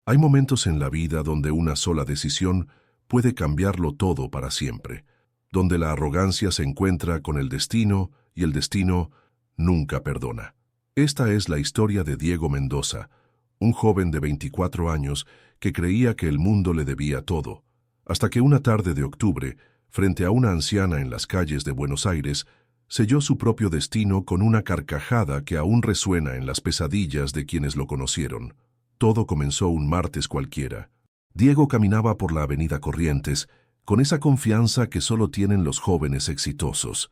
Hay momentos en la vida donde una sola decisión puede cambiarlo todo para siempre, donde la arrogancia se encuentra con el destino y el destino nunca perdona. Esta es la historia de Diego Mendoza, un joven de 24 años que creía que el mundo le debía todo, hasta que una tarde de octubre, frente a una anciana en las calles de Buenos Aires, selló su propio destino con una carcajada que aún resuena en las pesadillas de quienes lo conocieron. Todo comenzó un martes cualquiera. Diego caminaba por la avenida Corrientes, con esa confianza que solo tienen los jóvenes exitosos.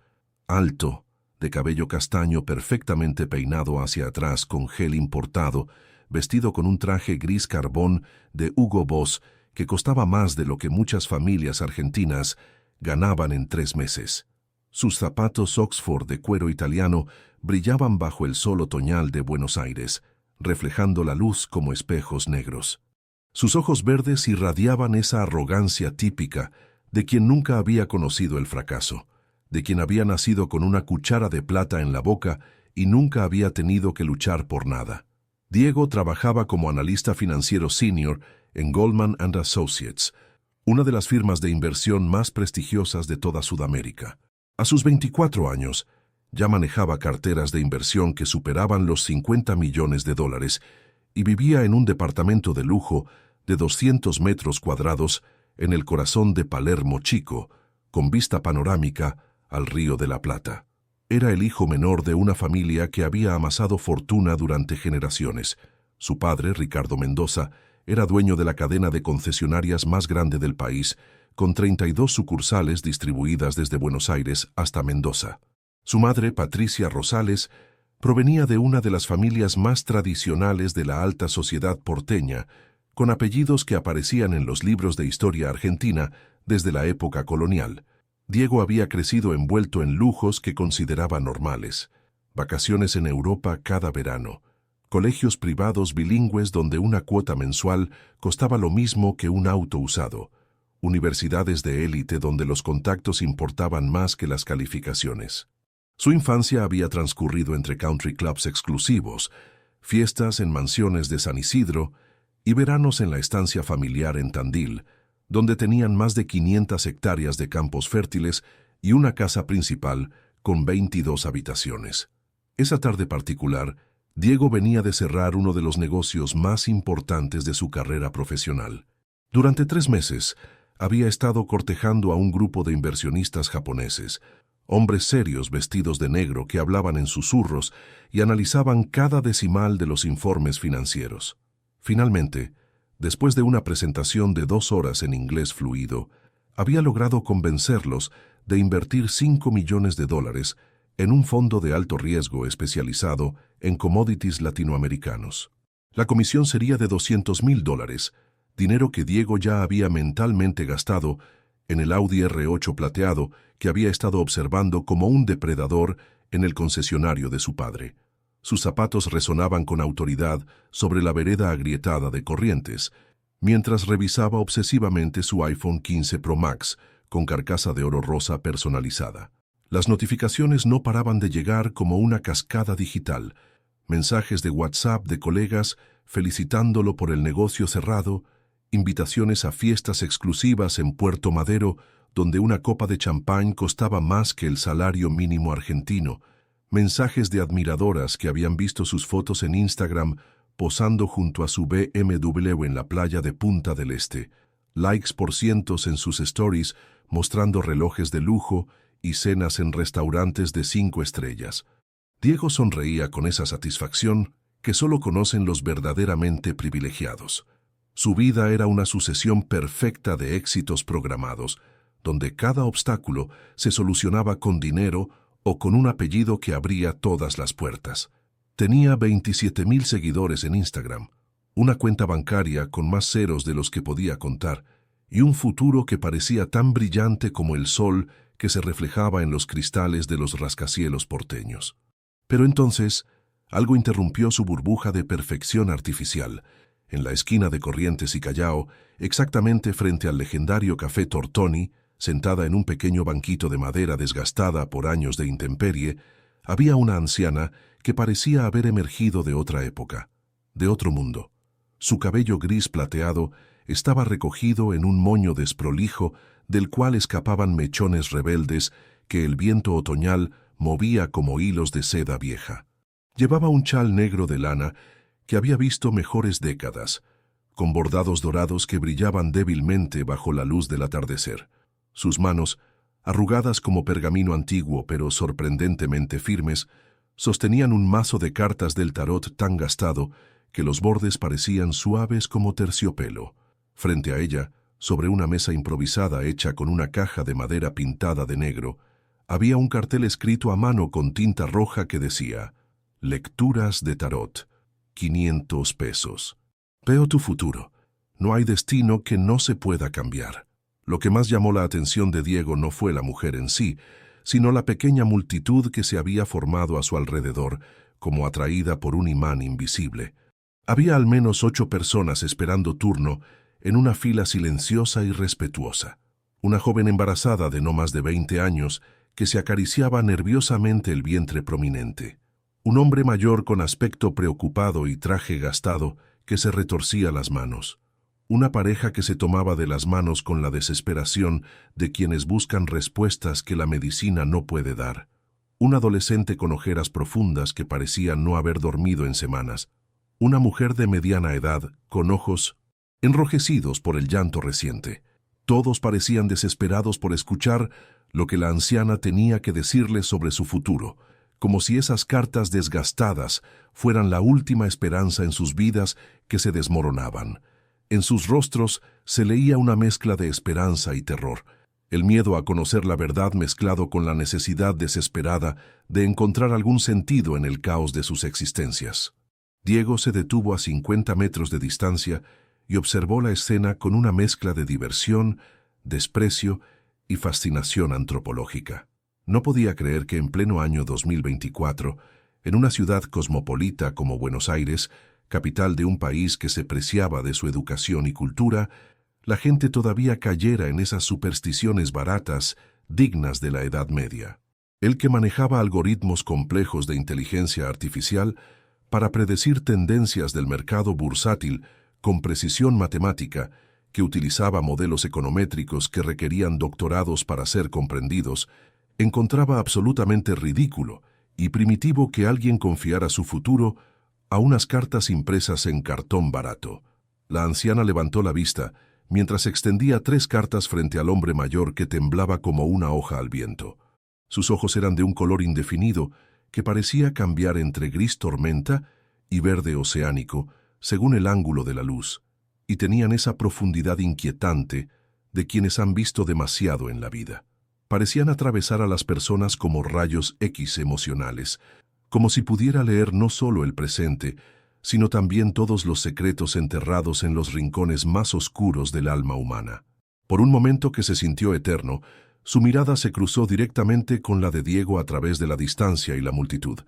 Alto, de cabello castaño perfectamente peinado hacia atrás con gel importado, vestido con un traje gris carbón de Hugo Boss que costaba más de lo que muchas familias argentinas ganaban en 3 meses. Sus zapatos Oxford de cuero italiano brillaban bajo el sol otoñal de Buenos Aires, reflejando la luz como espejos negros. Sus ojos verdes irradiaban esa arrogancia típica de quien nunca había conocido el fracaso, de quien había nacido con una cuchara de plata en la boca y nunca había tenido que luchar por nada. Diego trabajaba como analista financiero senior en Goldman & Associates, una de las firmas de inversión más prestigiosas de toda Sudamérica. A sus 24 años, ya manejaba carteras de inversión que superaban los $50 millones y vivía en un departamento de lujo de 200 metros cuadrados en el corazón de Palermo Chico, con vista panorámica al Río de la Plata. Era el hijo menor de una familia que había amasado fortuna durante generaciones. Su padre, Ricardo Mendoza, era dueño de la cadena de concesionarias más grande del país, con 32 sucursales distribuidas desde Buenos Aires hasta Mendoza. Su madre, Patricia Rosales, provenía de una de las familias más tradicionales de la alta sociedad porteña, con apellidos que aparecían en los libros de historia argentina desde la época colonial. Diego había crecido envuelto en lujos que consideraba normales: vacaciones en Europa cada verano, colegios privados bilingües donde una cuota mensual costaba lo mismo que un auto usado, universidades de élite donde los contactos importaban más que las calificaciones. Su infancia había transcurrido entre country clubs exclusivos, fiestas en mansiones de San Isidro y veranos en la estancia familiar en Tandil, donde tenían más de 500 hectáreas de campos fértiles y una casa principal con 22 habitaciones. Esa tarde particular, Diego venía de cerrar uno de los negocios más importantes de su carrera profesional. Durante 3 meses, había estado cortejando a un grupo de inversionistas japoneses, hombres serios vestidos de negro que hablaban en susurros y analizaban cada decimal de los informes financieros. Finalmente, después de una presentación de 2 horas en inglés fluido, había logrado convencerlos de invertir $5 millones en un fondo de alto riesgo especializado en commodities latinoamericanos. La comisión sería de $200.000, dinero que Diego ya había mentalmente gastado en el Audi R8 plateado que había estado observando como un depredador en el concesionario de su padre. Sus zapatos resonaban con autoridad sobre la vereda agrietada de Corrientes, mientras revisaba obsesivamente su iPhone 15 Pro Max con carcasa de oro rosa personalizada. Las notificaciones no paraban de llegar como una cascada digital, mensajes de WhatsApp de colegas felicitándolo por el negocio cerrado, invitaciones a fiestas exclusivas en Puerto Madero, donde una copa de champán costaba más que el salario mínimo argentino, mensajes de admiradoras que habían visto sus fotos en Instagram posando junto a su BMW en la playa de Punta del Este, likes por cientos en sus stories mostrando relojes de lujo y cenas en restaurantes de 5 estrellas. Diego sonreía con esa satisfacción que solo conocen los verdaderamente privilegiados. Su vida era una sucesión perfecta de éxitos programados, donde cada obstáculo se solucionaba con dinero o con un apellido que abría todas las puertas. Tenía 27.000 seguidores en Instagram, una cuenta bancaria con más ceros de los que podía contar, y un futuro que parecía tan brillante como el sol que se reflejaba en los cristales de los rascacielos porteños. Pero entonces, algo interrumpió su burbuja de perfección artificial. En la esquina de Corrientes y Callao, exactamente frente al legendario Café Tortoni, sentada en un pequeño banquito de madera desgastada por años de intemperie, había una anciana que parecía haber emergido de otra época, de otro mundo. Su cabello gris plateado estaba recogido en un moño desprolijo del cual escapaban mechones rebeldes que el viento otoñal movía como hilos de seda vieja. Llevaba un chal negro de lana que había visto mejores décadas, con bordados dorados que brillaban débilmente bajo la luz del atardecer. Sus manos, arrugadas como pergamino antiguo pero sorprendentemente firmes, sostenían un mazo de cartas del tarot tan gastado que los bordes parecían suaves como terciopelo. Frente a ella, sobre una mesa improvisada hecha con una caja de madera pintada de negro, había un cartel escrito a mano con tinta roja que decía: Lecturas de tarot, 500 pesos. Veo tu futuro. No hay destino que no se pueda cambiar. Lo que más llamó la atención de Diego no fue la mujer en sí, sino la pequeña multitud que se había formado a su alrededor, como atraída por un imán invisible. Había al menos 8 personas esperando turno en una fila silenciosa y respetuosa. Una joven embarazada de no más de 20 años que se acariciaba nerviosamente el vientre prominente. Un hombre mayor con aspecto preocupado y traje gastado que se retorcía las manos. Una pareja que se tomaba de las manos con la desesperación de quienes buscan respuestas que la medicina no puede dar. Un adolescente con ojeras profundas que parecía no haber dormido en semanas. Una mujer de mediana edad, con ojos enrojecidos por el llanto reciente. Todos parecían desesperados por escuchar lo que la anciana tenía que decirles sobre su futuro, como si esas cartas desgastadas fueran la última esperanza en sus vidas que se desmoronaban. En sus rostros se leía una mezcla de esperanza y terror, el miedo a conocer la verdad mezclado con la necesidad desesperada de encontrar algún sentido en el caos de sus existencias. Diego se detuvo a 50 metros de distancia y observó la escena con una mezcla de diversión, desprecio y fascinación antropológica. No podía creer que en pleno año 2024, en una ciudad cosmopolita como Buenos Aires, capital de un país que se preciaba de su educación y cultura, la gente todavía cayera en esas supersticiones baratas dignas de la Edad Media. Él, que manejaba algoritmos complejos de inteligencia artificial para predecir tendencias del mercado bursátil con precisión matemática, que utilizaba modelos econométricos que requerían doctorados para ser comprendidos, encontraba absolutamente ridículo y primitivo que alguien confiara su futuro a unas cartas impresas en cartón barato. La anciana levantó la vista mientras extendía 3 cartas frente al hombre mayor que temblaba como una hoja al viento. Sus ojos eran de un color indefinido que parecía cambiar entre gris tormenta y verde oceánico según el ángulo de la luz, y tenían esa profundidad inquietante de quienes han visto demasiado en la vida. Parecían atravesar a las personas como rayos X emocionales, como si pudiera leer no solo el presente, sino también todos los secretos enterrados en los rincones más oscuros del alma humana. Por un momento que se sintió eterno, su mirada se cruzó directamente con la de Diego a través de la distancia y la multitud.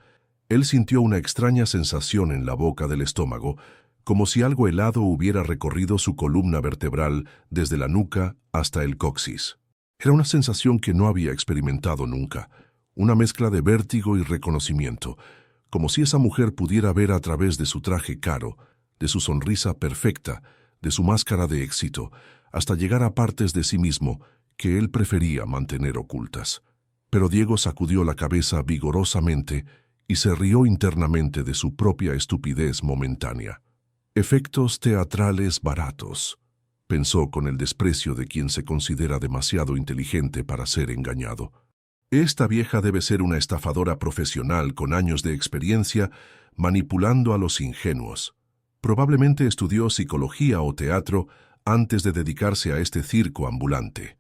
Él sintió una extraña sensación en la boca del estómago, como si algo helado hubiera recorrido su columna vertebral desde la nuca hasta el coxis. Era una sensación que no había experimentado nunca, una mezcla de vértigo y reconocimiento, como si esa mujer pudiera ver a través de su traje caro, de su sonrisa perfecta, de su máscara de éxito, hasta llegar a partes de sí mismo que él prefería mantener ocultas. Pero Diego sacudió la cabeza vigorosamente y se rió internamente de su propia estupidez momentánea. Efectos teatrales baratos, pensó con el desprecio de quien se considera demasiado inteligente para ser engañado. Esta vieja debe ser una estafadora profesional con años de experiencia manipulando a los ingenuos. Probablemente estudió psicología o teatro antes de dedicarse a este circo ambulante.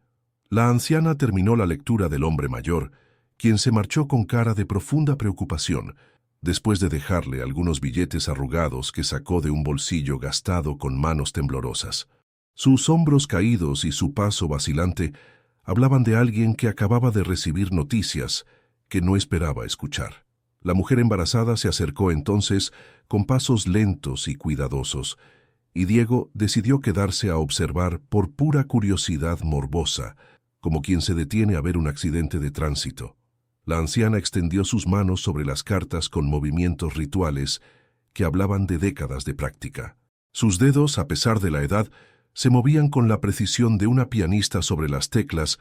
La anciana terminó la lectura del hombre mayor, quien se marchó con cara de profunda preocupación, después de dejarle algunos billetes arrugados que sacó de un bolsillo gastado con manos temblorosas. Sus hombros caídos y su paso vacilante hablaban de alguien que acababa de recibir noticias que no esperaba escuchar. La mujer embarazada se acercó entonces con pasos lentos y cuidadosos, y Diego decidió quedarse a observar por pura curiosidad morbosa, como quien se detiene a ver un accidente de tránsito. La anciana extendió sus manos sobre las cartas con movimientos rituales que hablaban de décadas de práctica. Sus dedos, a pesar de la edad, se movían con la precisión de una pianista sobre las teclas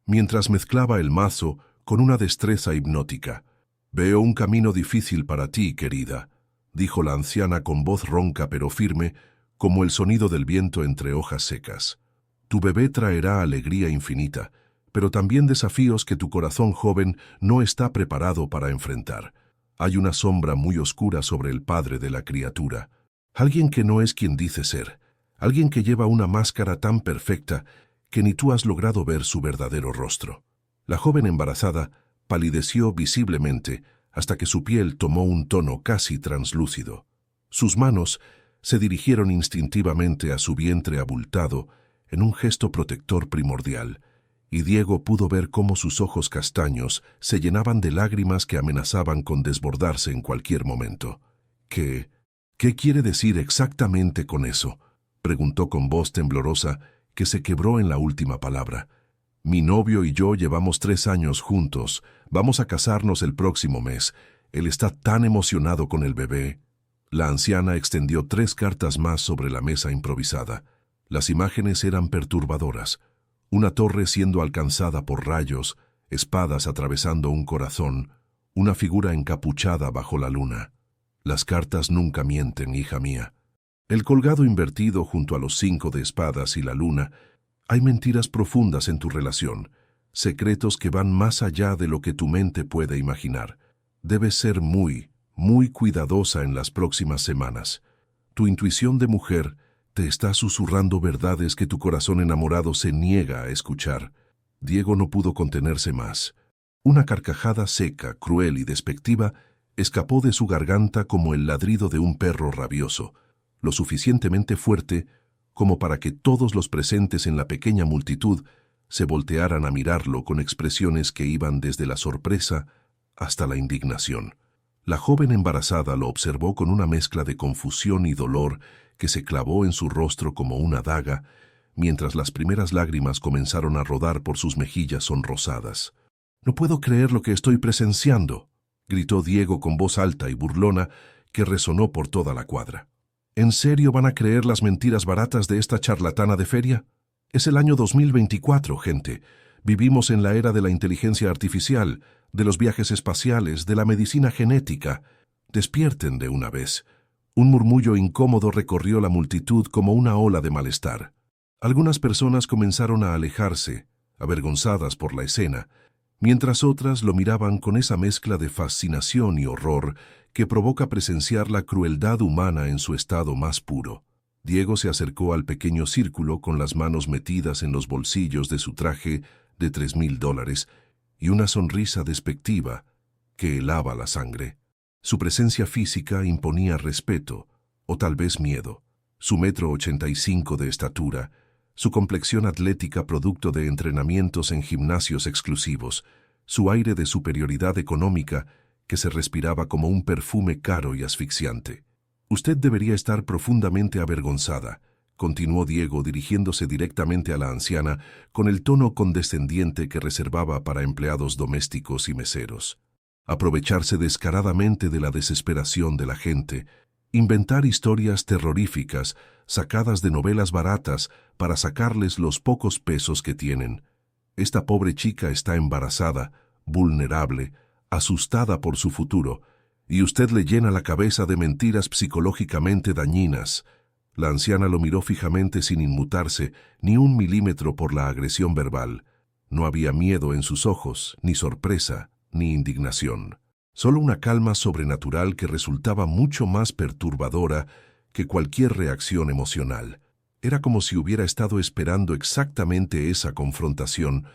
mientras mezclaba el mazo con una destreza hipnótica. «Veo un camino difícil para ti, querida», dijo la anciana con voz ronca pero firme, como el sonido del viento entre hojas secas. «Tu bebé traerá alegría infinita, pero también desafíos que tu corazón joven no está preparado para enfrentar. Hay una sombra muy oscura sobre el padre de la criatura. Alguien que no es quien dice ser. Alguien que lleva una máscara tan perfecta que ni tú has logrado ver su verdadero rostro». La joven embarazada palideció visiblemente hasta que su piel tomó un tono casi translúcido. Sus manos se dirigieron instintivamente a su vientre abultado en un gesto protector primordial, y Diego pudo ver cómo sus ojos castaños se llenaban de lágrimas que amenazaban con desbordarse en cualquier momento. ¿Qué quiere decir exactamente con eso?», preguntó con voz temblorosa que se quebró en la última palabra. «Mi novio y yo llevamos 3 años juntos. Vamos a casarnos el próximo mes. Él está tan emocionado con el bebé». La anciana extendió 3 cartas más sobre la mesa improvisada. Las imágenes eran perturbadoras. Una torre siendo alcanzada por rayos, espadas atravesando un corazón, una figura encapuchada bajo la luna. Las cartas nunca mienten, hija mía. El colgado invertido junto a los 5 de espadas y la luna. Hay mentiras profundas en tu relación, secretos que van más allá de lo que tu mente puede imaginar. Debes ser muy cuidadosa en las próximas semanas. Tu intuición de mujer te está susurrando verdades que tu corazón enamorado se niega a escuchar. Diego no pudo contenerse más. Una carcajada seca, cruel y despectiva escapó de su garganta como el ladrido de un perro rabioso, lo suficientemente fuerte como para que todos los presentes en la pequeña multitud se voltearan a mirarlo con expresiones que iban desde la sorpresa hasta la indignación. La joven embarazada lo observó con una mezcla de confusión y dolor que se clavó en su rostro como una daga, mientras las primeras lágrimas comenzaron a rodar por sus mejillas sonrosadas. «No puedo creer lo que estoy presenciando», gritó Diego con voz alta y burlona que resonó por toda la cuadra. «¿En serio van a creer las mentiras baratas de esta charlatana de feria? Es el año 2024, gente. Vivimos en la era de la inteligencia artificial, de los viajes espaciales, de la medicina genética. Despierten de una vez». Un murmullo incómodo recorrió la multitud como una ola de malestar. Algunas personas comenzaron a alejarse, avergonzadas por la escena, mientras otras lo miraban con esa mezcla de fascinación y horror que provoca presenciar la crueldad humana en su estado más puro. Diego se acercó al pequeño círculo con las manos metidas en los bolsillos de su traje de $3,000 y una sonrisa despectiva que helaba la sangre. Su presencia física imponía respeto, o tal vez miedo. Su 1,85 m de estatura, su complexión atlética producto de entrenamientos en gimnasios exclusivos, su aire de superioridad económica que se respiraba como un perfume caro y asfixiante. «Usted debería estar profundamente avergonzada», continuó Diego dirigiéndose directamente a la anciana con el tono condescendiente que reservaba para empleados domésticos y meseros. Aprovecharse descaradamente de la desesperación de la gente, inventar historias terroríficas sacadas de novelas baratas para sacarles los pocos pesos que tienen. Esta pobre chica está embarazada, vulnerable, asustada por su futuro, y usted le llena la cabeza de mentiras psicológicamente dañinas. La anciana lo miró fijamente sin inmutarse ni un milímetro por la agresión verbal. No había miedo en sus ojos, ni sorpresa, ni indignación. Solo una calma sobrenatural que resultaba mucho más perturbadora que cualquier reacción emocional. Era como si hubiera estado esperando exactamente esa confrontación,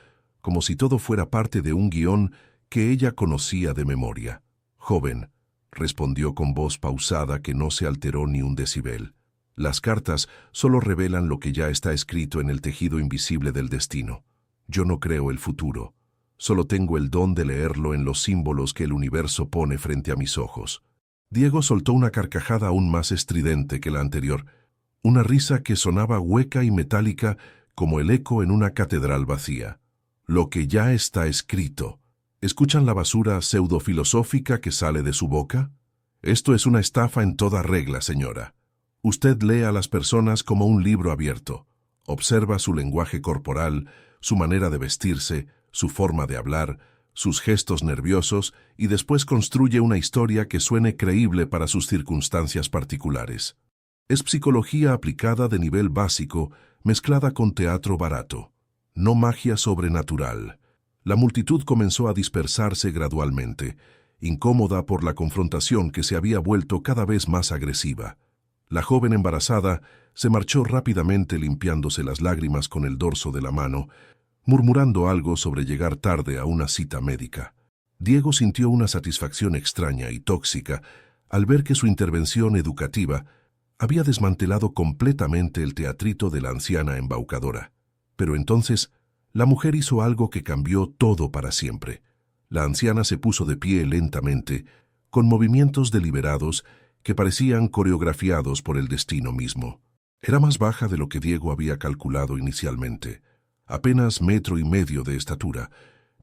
como si todo fuera parte de un guión que ella conocía de memoria. «Joven», respondió con voz pausada que no se alteró ni un decibel. «Las cartas solo revelan lo que ya está escrito en el tejido invisible del destino. Yo no creo el futuro. Solo tengo el don de leerlo en los símbolos que el universo pone frente a mis ojos». Diego soltó una carcajada aún más estridente que la anterior, una risa que sonaba hueca y metálica como el eco en una catedral vacía. «Lo que ya está escrito». ¿Escuchan la basura pseudofilosófica que sale de su boca? Esto es una estafa en toda regla, señora. Usted lee a las personas como un libro abierto. Observa su lenguaje corporal, su manera de vestirse, su forma de hablar, sus gestos nerviosos y después construye una historia que suene creíble para sus circunstancias particulares. Es psicología aplicada de nivel básico, mezclada con teatro barato. No magia sobrenatural. La multitud comenzó a dispersarse gradualmente, incómoda por la confrontación que se había vuelto cada vez más agresiva. La joven embarazada se marchó rápidamente limpiándose las lágrimas con el dorso de la mano, murmurando algo sobre llegar tarde a una cita médica. Diego sintió una satisfacción extraña y tóxica al ver que su intervención educativa había desmantelado completamente el teatrito de la anciana embaucadora. Pero entonces, la mujer hizo algo que cambió todo para siempre. La anciana se puso de pie lentamente, con movimientos deliberados que parecían coreografiados por el destino mismo. Era más baja de lo que Diego había calculado inicialmente, apenas 1,5 metros de estatura,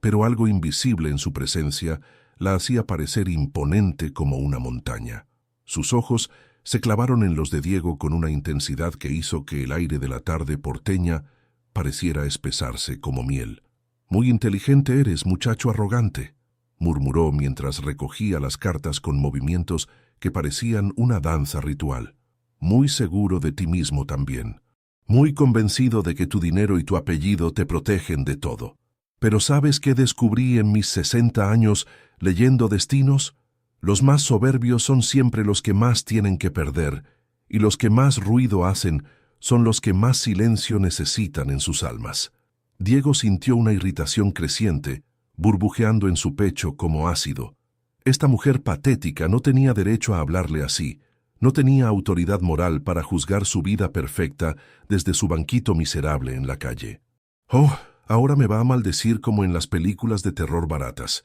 pero algo invisible en su presencia la hacía parecer imponente como una montaña. Sus ojos se clavaron en los de Diego con una intensidad que hizo que el aire de la tarde porteña pareciera espesarse como miel. «Muy inteligente eres, muchacho arrogante», murmuró mientras recogía las cartas con movimientos que parecían una danza ritual. «Muy seguro de ti mismo también. Muy convencido de que tu dinero y tu apellido te protegen de todo. Pero ¿sabes qué descubrí en mis 60 años leyendo destinos? Los más soberbios son siempre los que más tienen que perder, y los que más ruido hacen son los que más silencio necesitan en sus almas». Diego sintió una irritación creciente, burbujeando en su pecho como ácido. Esta mujer patética no tenía derecho a hablarle así, no tenía autoridad moral para juzgar su vida perfecta desde su banquito miserable en la calle. «Oh, ahora me va a maldecir como en las películas de terror baratas»,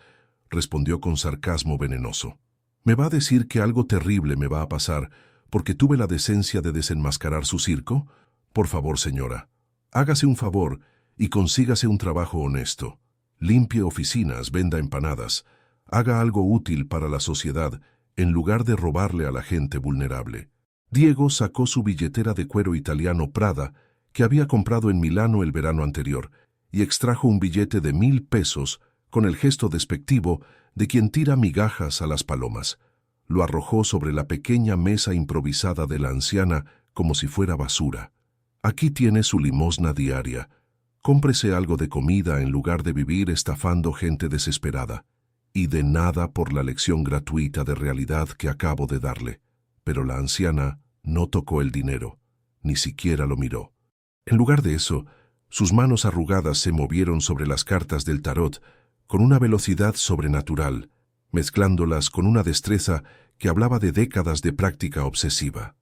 respondió con sarcasmo venenoso. «¿Me va a decir que algo terrible me va a pasar porque tuve la decencia de desenmascarar su circo? Por favor, señora, hágase un favor y consígase un trabajo honesto. Limpie oficinas, venda empanadas, haga algo útil para la sociedad en lugar de robarle a la gente vulnerable». Diego sacó su billetera de cuero italiano Prada que había comprado en Milano el verano anterior y extrajo un billete de 1,000 pesos con el gesto despectivo de quien tira migajas a las palomas. Lo arrojó sobre la pequeña mesa improvisada de la anciana como si fuera basura. «Aquí tiene su limosna diaria. Cómprese algo de comida en lugar de vivir estafando gente desesperada. Y de nada por la lección gratuita de realidad que acabo de darle». Pero la anciana no tocó el dinero, ni siquiera lo miró. En lugar de eso, sus manos arrugadas se movieron sobre las cartas del tarot con una velocidad sobrenatural, mezclándolas con una destreza que hablaba de décadas de práctica obsesiva.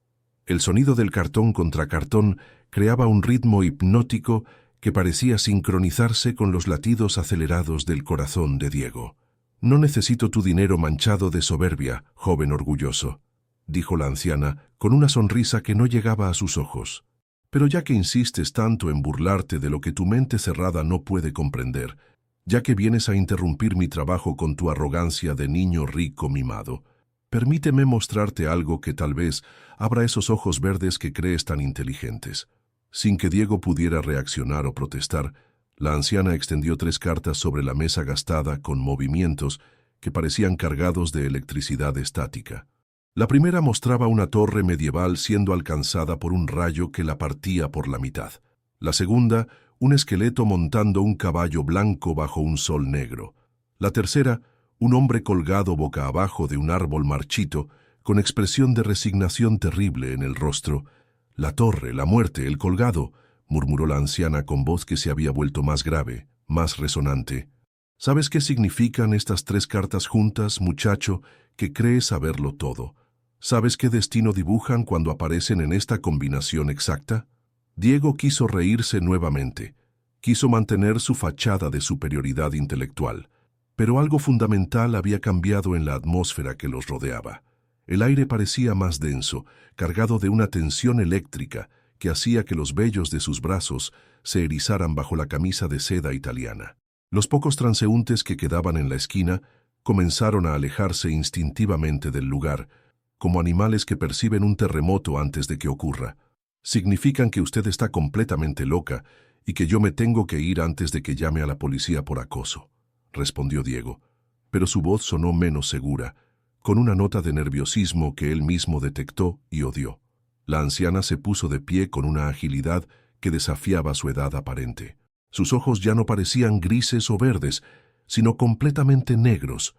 El sonido del cartón contra cartón creaba un ritmo hipnótico que parecía sincronizarse con los latidos acelerados del corazón de Diego. «No necesito tu dinero manchado de soberbia, joven orgulloso», dijo la anciana con una sonrisa que no llegaba a sus ojos. «Pero ya que insistes tanto en burlarte de lo que tu mente cerrada no puede comprender, ya que vienes a interrumpir mi trabajo con tu arrogancia de niño rico mimado, permíteme mostrarte algo que tal vez abra esos ojos verdes que crees tan inteligentes». Sin que Diego pudiera reaccionar o protestar, la anciana extendió 3 cartas sobre la mesa gastada con movimientos que parecían cargados de electricidad estática. La primera mostraba una torre medieval siendo alcanzada por un rayo que la partía por la mitad. La segunda, un esqueleto montando un caballo blanco bajo un sol negro. La tercera, un hombre colgado boca abajo de un árbol marchito, con expresión de resignación terrible en el rostro. «La torre, la muerte, el colgado», murmuró la anciana con voz que se había vuelto más grave, más resonante. «¿Sabes qué significan estas 3 cartas juntas, muchacho, que crees saberlo todo? ¿Sabes qué destino dibujan cuando aparecen en esta combinación exacta?» Diego quiso reírse nuevamente. Quiso mantener su fachada de superioridad intelectual. Pero algo fundamental había cambiado en la atmósfera que los rodeaba. El aire parecía más denso, cargado de una tensión eléctrica que hacía que los vellos de sus brazos se erizaran bajo la camisa de seda italiana. Los pocos transeúntes que quedaban en la esquina comenzaron a alejarse instintivamente del lugar, como animales que perciben un terremoto antes de que ocurra. Significan que usted está completamente loca y que yo me tengo que ir antes de que llame a la policía por acoso, respondió Diego, pero su voz sonó menos segura, con una nota de nerviosismo que él mismo detectó y odió. La anciana se puso de pie con una agilidad que desafiaba su edad aparente. Sus ojos ya no parecían grises o verdes, sino completamente negros,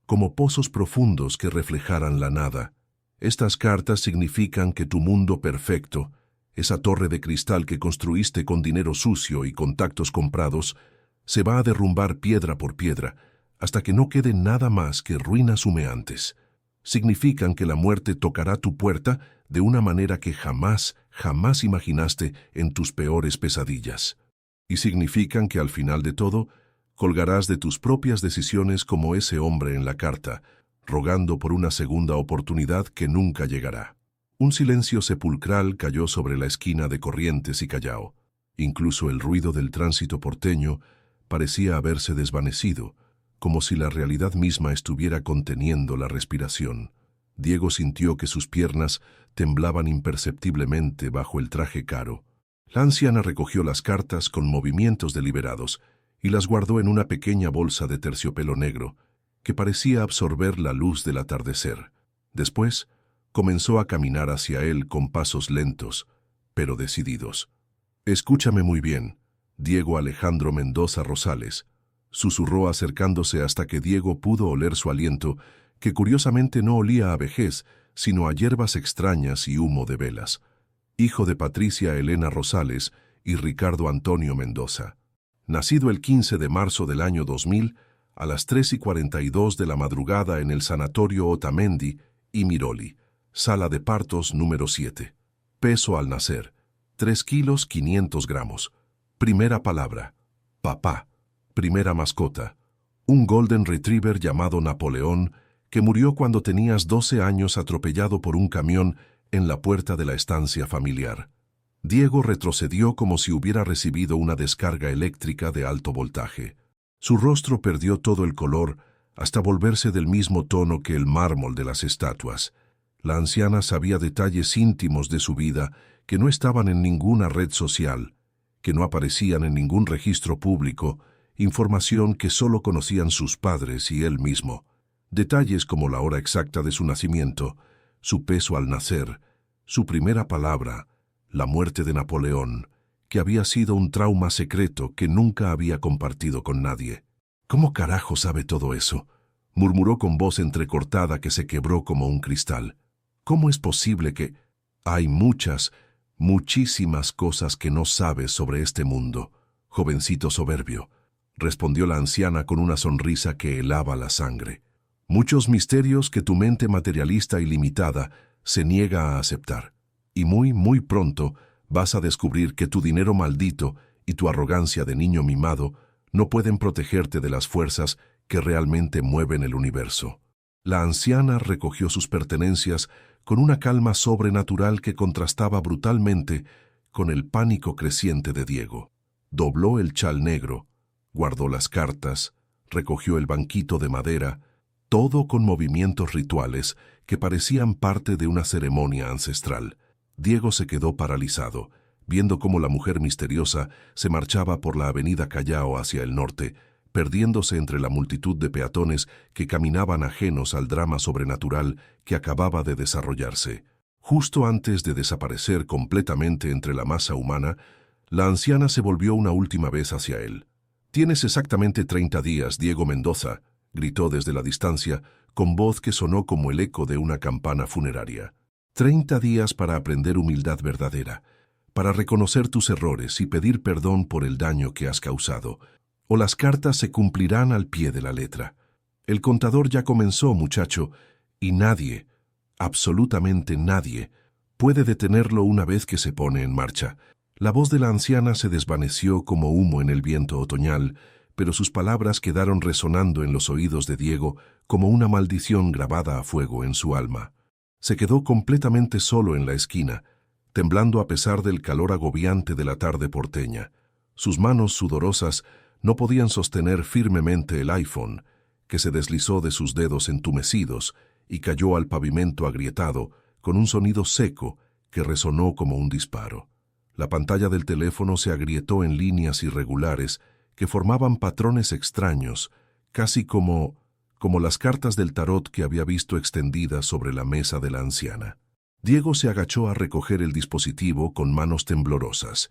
como pozos profundos que reflejaran la nada. Estas cartas significan que tu mundo perfecto, esa torre de cristal que construiste con dinero sucio y contactos comprados, se va a derrumbar piedra por piedra, hasta que no quede nada más que ruinas humeantes. Significan que la muerte tocará tu puerta de una manera que jamás imaginaste en tus peores pesadillas. Y significan que al final de todo, colgarás de tus propias decisiones como ese hombre en la carta, rogando por una segunda oportunidad que nunca llegará. Un silencio sepulcral cayó sobre la esquina de Corrientes y Callao. Incluso el ruido del tránsito porteño parecía haberse desvanecido, como si la realidad misma estuviera conteniendo la respiración. Diego sintió que sus piernas temblaban imperceptiblemente bajo el traje caro. La anciana recogió las cartas con movimientos deliberados y las guardó en una pequeña bolsa de terciopelo negro, que parecía absorber la luz del atardecer. Después, comenzó a caminar hacia él con pasos lentos, pero decididos. «Escúchame muy bien, Diego Alejandro Mendoza Rosales», susurró acercándose hasta que Diego pudo oler su aliento, que curiosamente no olía a vejez, sino a hierbas extrañas y humo de velas. Hijo de Patricia Elena Rosales y Ricardo Antonio Mendoza. Nacido el 15 de marzo del año 2000, a las 3:42 de la madrugada en el Sanatorio Otamendi y Miroli, sala de partos número 7. Peso al nacer, 3 kilos 500 gramos. Primera palabra, papá. Primera mascota, un Golden Retriever llamado Napoleón, que murió cuando tenías 12 años atropellado por un camión en la puerta de la estancia familiar. Diego retrocedió como si hubiera recibido una descarga eléctrica de alto voltaje. Su rostro perdió todo el color hasta volverse del mismo tono que el mármol de las estatuas. La anciana sabía detalles íntimos de su vida que no estaban en ninguna red social, que no aparecían en ningún registro público, información que solo conocían sus padres y él mismo. Detalles como la hora exacta de su nacimiento, su peso al nacer, su primera palabra, la muerte de Napoleón, que había sido un trauma secreto que nunca había compartido con nadie. «¿Cómo carajo sabe todo eso?», murmuró con voz entrecortada que se quebró como un cristal. «¿Cómo es posible que...?» «Hay muchísimas cosas que no sabes sobre este mundo, jovencito soberbio», respondió la anciana con una sonrisa que helaba la sangre. «Muchos misterios que tu mente materialista y limitada se niega a aceptar. Y muy pronto vas a descubrir que tu dinero maldito y tu arrogancia de niño mimado no pueden protegerte de las fuerzas que realmente mueven el universo». La anciana recogió sus pertenencias con una calma sobrenatural que contrastaba brutalmente con el pánico creciente de Diego. Dobló el chal negro, guardó las cartas, recogió el banquito de madera, todo con movimientos rituales que parecían parte de una ceremonia ancestral. Diego se quedó paralizado, viendo cómo la mujer misteriosa se marchaba por la avenida Callao hacia el norte, perdiéndose entre la multitud de peatones que caminaban ajenos al drama sobrenatural que acababa de desarrollarse. Justo antes de desaparecer completamente entre la masa humana, la anciana se volvió una última vez hacia él. «Tienes exactamente 30 días, Diego Mendoza», gritó desde la distancia, con voz que sonó como el eco de una campana funeraria. 30 días para aprender humildad verdadera, para reconocer tus errores y pedir perdón por el daño que has causado, o las cartas se cumplirán al pie de la letra. El contador ya comenzó, muchacho, y nadie, absolutamente nadie, puede detenerlo una vez que se pone en marcha. La voz de la anciana se desvaneció como humo en el viento otoñal, pero sus palabras quedaron resonando en los oídos de Diego como una maldición grabada a fuego en su alma. Se quedó completamente solo en la esquina, temblando a pesar del calor agobiante de la tarde porteña. Sus manos sudorosas no podían sostener firmemente el iPhone, que se deslizó de sus dedos entumecidos y cayó al pavimento agrietado con un sonido seco que resonó como un disparo. La pantalla del teléfono se agrietó en líneas irregulares que formaban patrones extraños, casi como las cartas del tarot que había visto extendidas sobre la mesa de la anciana. Diego se agachó a recoger el dispositivo con manos temblorosas,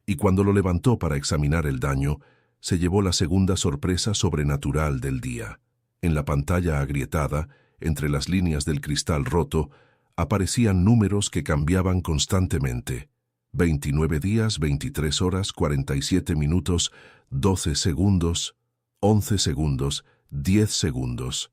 y cuando lo levantó para examinar el daño, se llevó la segunda sorpresa sobrenatural del día. En la pantalla agrietada, entre las líneas del cristal roto, aparecían números que cambiaban constantemente. 29 días, 23 horas, 47 minutos, 12 segundos, 11 segundos, 10 segundos.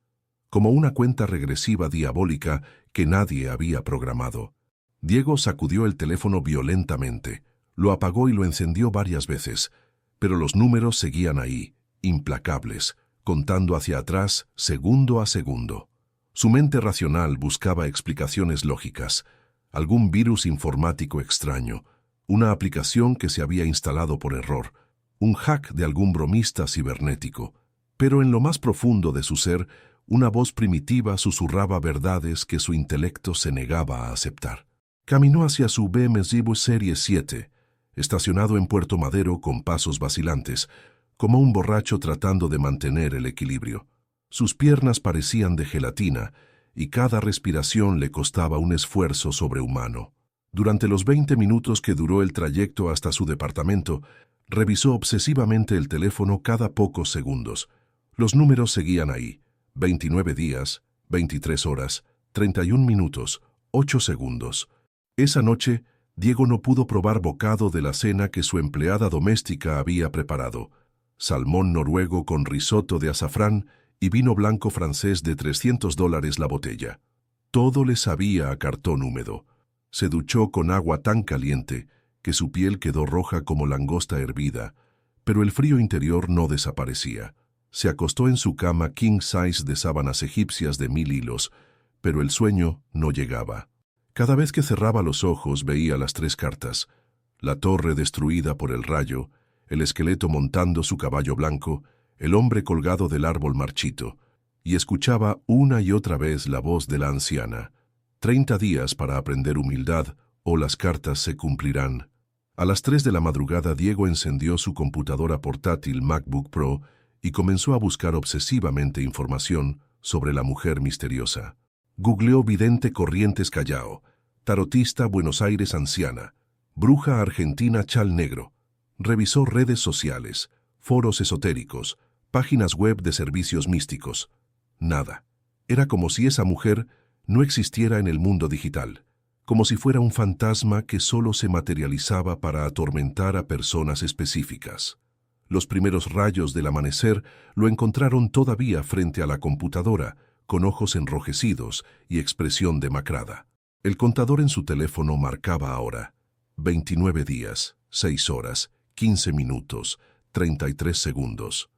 Como una cuenta regresiva diabólica que nadie había programado. Diego sacudió el teléfono violentamente, lo apagó y lo encendió varias veces, pero los números seguían ahí, implacables, contando hacia atrás segundo a segundo. Su mente racional buscaba explicaciones lógicas, algún virus informático extraño, una aplicación que se había instalado por error, un hack de algún bromista cibernético. Pero en lo más profundo de su ser, una voz primitiva susurraba verdades que su intelecto se negaba a aceptar. Caminó hacia su BMW Serie 7, estacionado en Puerto Madero con pasos vacilantes, como un borracho tratando de mantener el equilibrio. Sus piernas parecían de gelatina y cada respiración le costaba un esfuerzo sobrehumano. Durante los 20 minutos que duró el trayecto hasta su departamento, revisó obsesivamente el teléfono cada pocos segundos. Los números seguían ahí: 29 días, 23 horas, 31 minutos, 8 segundos. Esa noche, Diego no pudo probar bocado de la cena que su empleada doméstica había preparado: salmón noruego con risotto de azafrán y vino blanco francés de $300 la botella. Todo le sabía a cartón húmedo. Se duchó con agua tan caliente que su piel quedó roja como langosta hervida, pero el frío interior no desaparecía. Se acostó en su cama king size de sábanas egipcias de 1000 hilos, pero el sueño no llegaba. Cada vez que cerraba los ojos veía las 3 cartas: la torre destruida por el rayo, el esqueleto montando su caballo blanco, el hombre colgado del árbol marchito, y escuchaba una y otra vez la voz de la anciana: 30 días para aprender humildad o las cartas se cumplirán. A las 3 de la madrugada Diego encendió su computadora portátil MacBook Pro y comenzó a buscar obsesivamente información sobre la mujer misteriosa. Googleó vidente Corrientes Callao, tarotista Buenos Aires anciana, bruja argentina chal negro. Revisó redes sociales, foros esotéricos, páginas web de servicios místicos. Nada. Era como si esa mujer no existiera en el mundo digital, como si fuera un fantasma que solo se materializaba para atormentar a personas específicas. Los primeros rayos del amanecer lo encontraron todavía frente a la computadora, con ojos enrojecidos y expresión demacrada. El contador en su teléfono marcaba ahora: 29 días, 6 horas, 15 minutos, 33 segundos.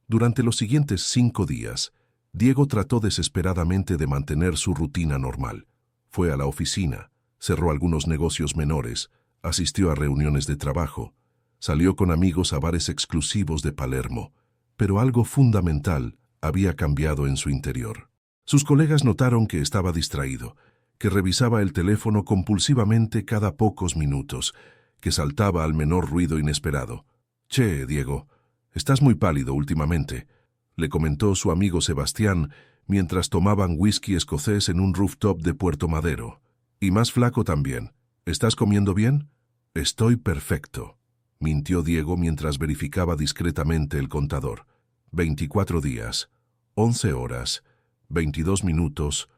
Durante los siguientes 5 días, Diego trató desesperadamente de mantener su rutina normal. Fue a la oficina, cerró algunos negocios menores, asistió a reuniones de trabajo, salió con amigos a bares exclusivos de Palermo, pero algo fundamental había cambiado en su interior. Sus colegas notaron que estaba distraído, que revisaba el teléfono compulsivamente cada pocos minutos, que saltaba al menor ruido inesperado. «Che, Diego, estás muy pálido últimamente», le comentó su amigo Sebastián mientras tomaban whisky escocés en un rooftop de Puerto Madero. «Y más flaco también. ¿Estás comiendo bien?» «Estoy perfecto», mintió Diego mientras verificaba discretamente el contador. 24 días, 11 horas, 22 minutos,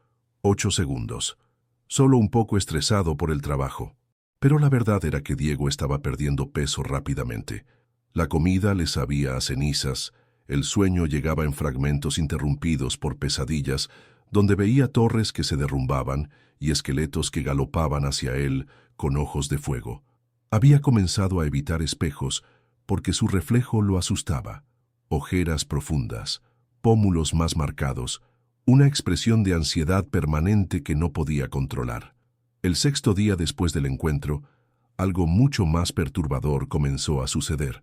8 segundos. Solo un poco estresado por el trabajo. Pero la verdad era que Diego estaba perdiendo peso rápidamente. La comida le sabía a cenizas, el sueño llegaba en fragmentos interrumpidos por pesadillas, donde veía torres que se derrumbaban y esqueletos que galopaban hacia él con ojos de fuego. Había comenzado a evitar espejos porque su reflejo lo asustaba. Ojeras profundas, pómulos más marcados, una expresión de ansiedad permanente que no podía controlar. El 6º día después del encuentro, algo mucho más perturbador comenzó a suceder.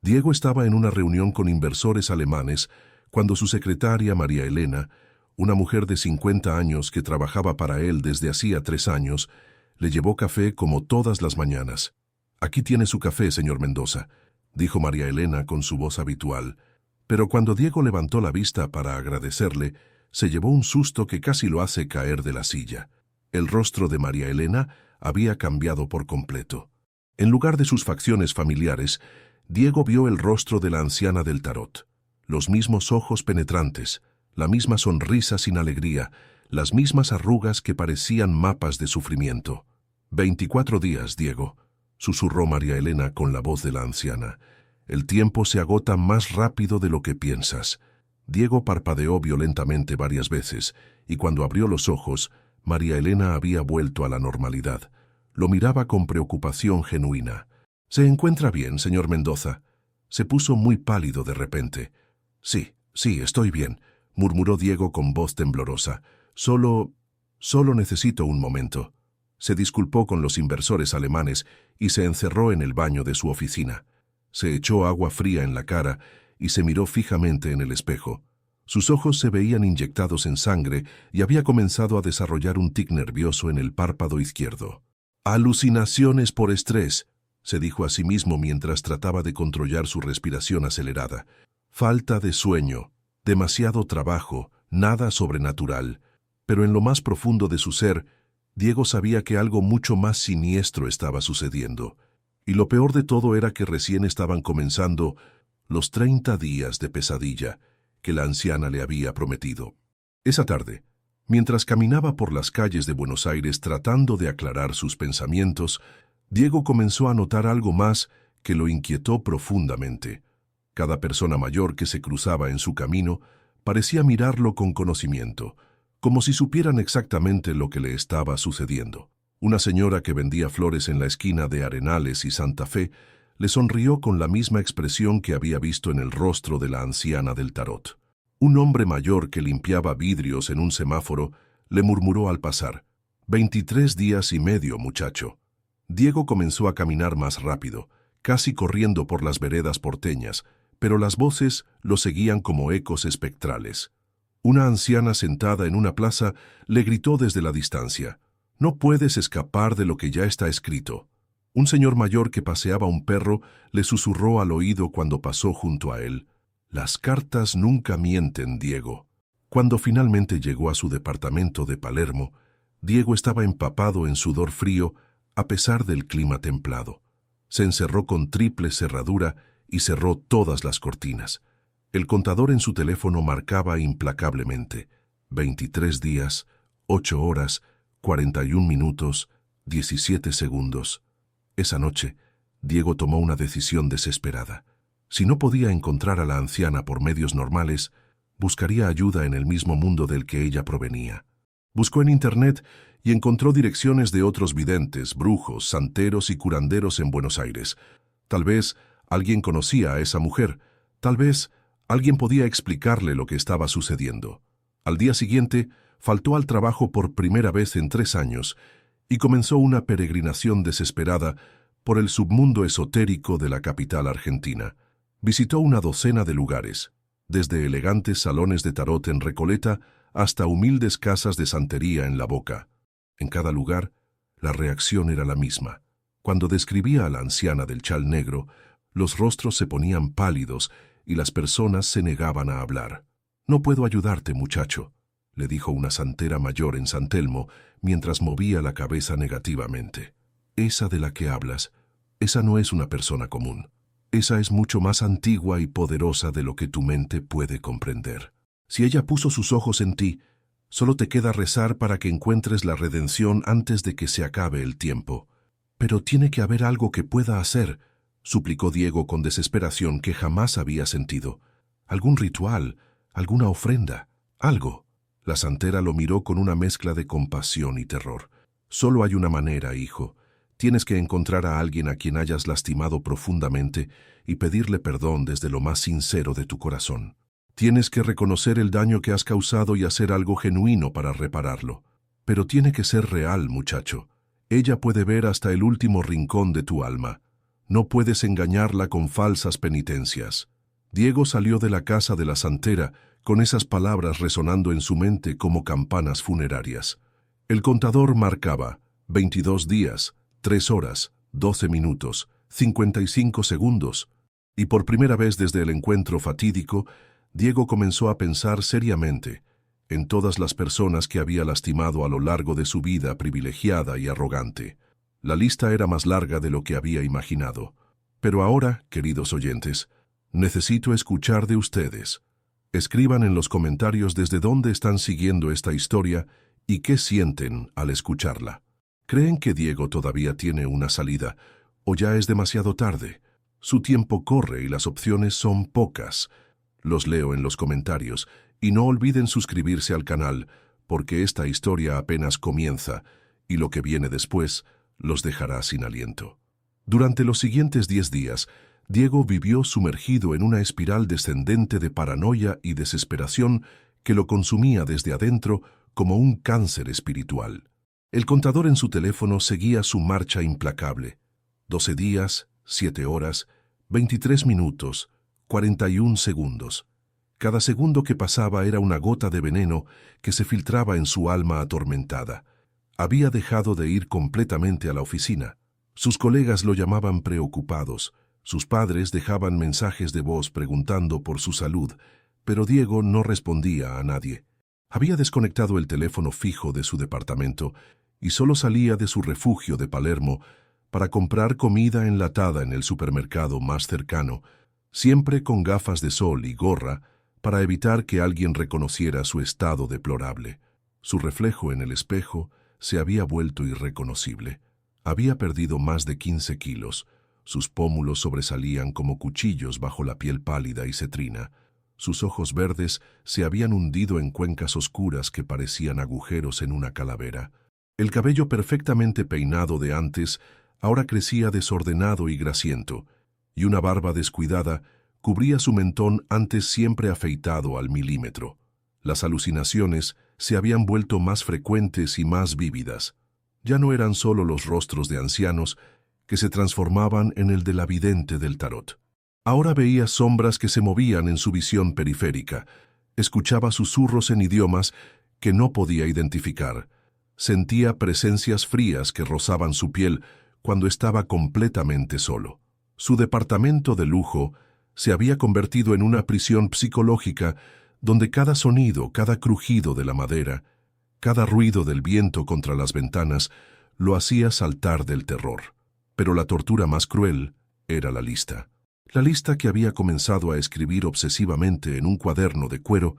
Diego estaba en una reunión con inversores alemanes cuando su secretaria, María Elena, Una mujer de 50 años que trabajaba para él desde hacía 3 años, le llevó café como todas las mañanas. «Aquí tiene su café, señor Mendoza», dijo María Elena con su voz habitual. Pero cuando Diego levantó la vista para agradecerle, se llevó un susto que casi lo hace caer de la silla. El rostro de María Elena había cambiado por completo. En lugar de sus facciones familiares, Diego vio el rostro de la anciana del tarot. Los mismos ojos penetrantes, la misma sonrisa sin alegría, las mismas arrugas que parecían mapas de sufrimiento. 24 días, Diego, susurró María Elena con la voz de la anciana. El tiempo se agota más rápido de lo que piensas. Diego parpadeó violentamente varias veces, y cuando abrió los ojos, María Elena había vuelto a la normalidad. Lo miraba con preocupación genuina. «¿Se encuentra bien, señor Mendoza?» Se puso muy pálido de repente. Sí, estoy bien», murmuró Diego con voz temblorosa. Solo necesito un momento». Se disculpó con los inversores alemanes y se encerró en el baño de su oficina. Se echó agua fría en la cara y se miró fijamente en el espejo. Sus ojos se veían inyectados en sangre y había comenzado a desarrollar un tic nervioso en el párpado izquierdo. «Alucinaciones por estrés», se dijo a sí mismo mientras trataba de controlar su respiración acelerada. «Falta de sueño, demasiado trabajo, nada sobrenatural». Pero en lo más profundo de su ser, Diego sabía que algo mucho más siniestro estaba sucediendo. Y lo peor de todo era que recién estaban comenzando los 30 días de pesadilla que la anciana le había prometido. Esa tarde, mientras caminaba por las calles de Buenos Aires tratando de aclarar sus pensamientos, Diego comenzó a notar algo más que lo inquietó profundamente. Cada persona mayor que se cruzaba en su camino parecía mirarlo con conocimiento, como si supieran exactamente lo que le estaba sucediendo. Una señora que vendía flores en la esquina de Arenales y Santa Fe le sonrió con la misma expresión que había visto en el rostro de la anciana del tarot. Un hombre mayor que limpiaba vidrios en un semáforo le murmuró al pasar: «23 días y medio, muchacho». Diego comenzó a caminar más rápido, casi corriendo por las veredas porteñas, pero las voces lo seguían como ecos espectrales. Una anciana sentada en una plaza le gritó desde la distancia: «No puedes escapar de lo que ya está escrito». Un señor mayor que paseaba un perro le susurró al oído cuando pasó junto a él: «Las cartas nunca mienten, Diego». Cuando finalmente llegó a su departamento de Palermo, Diego estaba empapado en sudor frío a pesar del clima templado. Se encerró con triple cerradura y cerró todas las cortinas. El contador en su teléfono marcaba implacablemente: 23 días, 8 horas, 41 minutos, 17 segundos. Esa noche, Diego tomó una decisión desesperada. Si no podía encontrar a la anciana por medios normales, buscaría ayuda en el mismo mundo del que ella provenía. Buscó en Internet y encontró direcciones de otros videntes, brujos, santeros y curanderos en Buenos Aires. Tal vez alguien conocía a esa mujer, tal vez alguien podía explicarle lo que estaba sucediendo. Al día siguiente, faltó al trabajo por primera vez en 3 años y comenzó una peregrinación desesperada por el submundo esotérico de la capital argentina. Visitó una docena de lugares, desde elegantes salones de tarot en Recoleta hasta humildes casas de santería en La Boca. En cada lugar, la reacción era la misma. Cuando describía a la anciana del chal negro, los rostros se ponían pálidos y las personas se negaban a hablar. «No puedo ayudarte, muchacho», le dijo una santera mayor en San Telmo mientras movía la cabeza negativamente. «Esa de la que hablas, esa no es una persona común. Esa es mucho más antigua y poderosa de lo que tu mente puede comprender. Si ella puso sus ojos en ti, solo te queda rezar para que encuentres la redención antes de que se acabe el tiempo». «Pero tiene que haber algo que pueda hacer», suplicó Diego con desesperación que jamás había sentido. «Algún ritual, alguna ofrenda, algo». La santera lo miró con una mezcla de compasión y terror. «Solo hay una manera, hijo. Tienes que encontrar a alguien a quien hayas lastimado profundamente y pedirle perdón desde lo más sincero de tu corazón. Tienes que reconocer el daño que has causado y hacer algo genuino para repararlo. Pero tiene que ser real, muchacho. Ella puede ver hasta el último rincón de tu alma. No puedes engañarla con falsas penitencias». Diego salió de la casa de la santera con esas palabras resonando en su mente como campanas funerarias. El contador marcaba 22 días, 3 horas, 12 minutos, 55 segundos, y por primera vez desde el encuentro fatídico, Diego comenzó a pensar seriamente en todas las personas que había lastimado a lo largo de su vida privilegiada y arrogante. La lista era más larga de lo que había imaginado. Pero ahora, queridos oyentes, necesito escuchar de ustedes. Escriban en los comentarios desde dónde están siguiendo esta historia y qué sienten al escucharla. ¿Creen que Diego todavía tiene una salida o ya es demasiado tarde? Su tiempo corre y las opciones son pocas. Los leo en los comentarios y no olviden suscribirse al canal porque esta historia apenas comienza y lo que viene después los dejará sin aliento. Durante los siguientes 10 días, Diego vivió sumergido en una espiral descendente de paranoia y desesperación que lo consumía desde adentro como un cáncer espiritual. El contador en su teléfono seguía su marcha implacable. 12 días, 7 horas, 23 minutos, 41 segundos. Cada segundo que pasaba era una gota de veneno que se filtraba en su alma atormentada. Había dejado de ir completamente a la oficina. Sus colegas lo llamaban preocupados. Sus padres dejaban mensajes de voz preguntando por su salud, pero Diego no respondía a nadie. Había desconectado el teléfono fijo de su departamento y solo salía de su refugio de Palermo para comprar comida enlatada en el supermercado más cercano, siempre con gafas de sol y gorra para evitar que alguien reconociera su estado deplorable. Su reflejo en el espejo se había vuelto irreconocible. Había perdido más de 15 kilos. Sus pómulos sobresalían como cuchillos bajo la piel pálida y cetrina. Sus ojos verdes se habían hundido en cuencas oscuras que parecían agujeros en una calavera. El cabello perfectamente peinado de antes ahora crecía desordenado y grasiento, y una barba descuidada cubría su mentón antes siempre afeitado al milímetro. Las alucinaciones se habían vuelto más frecuentes y más vívidas. Ya no eran solo los rostros de ancianos que se transformaban en el de la vidente del tarot. Ahora veía sombras que se movían en su visión periférica, escuchaba susurros en idiomas que no podía identificar, sentía presencias frías que rozaban su piel cuando estaba completamente solo. Su departamento de lujo se había convertido en una prisión psicológica donde cada sonido, cada crujido de la madera, cada ruido del viento contra las ventanas lo hacía saltar del terror. Pero la tortura más cruel era la lista. La lista que había comenzado a escribir obsesivamente en un cuaderno de cuero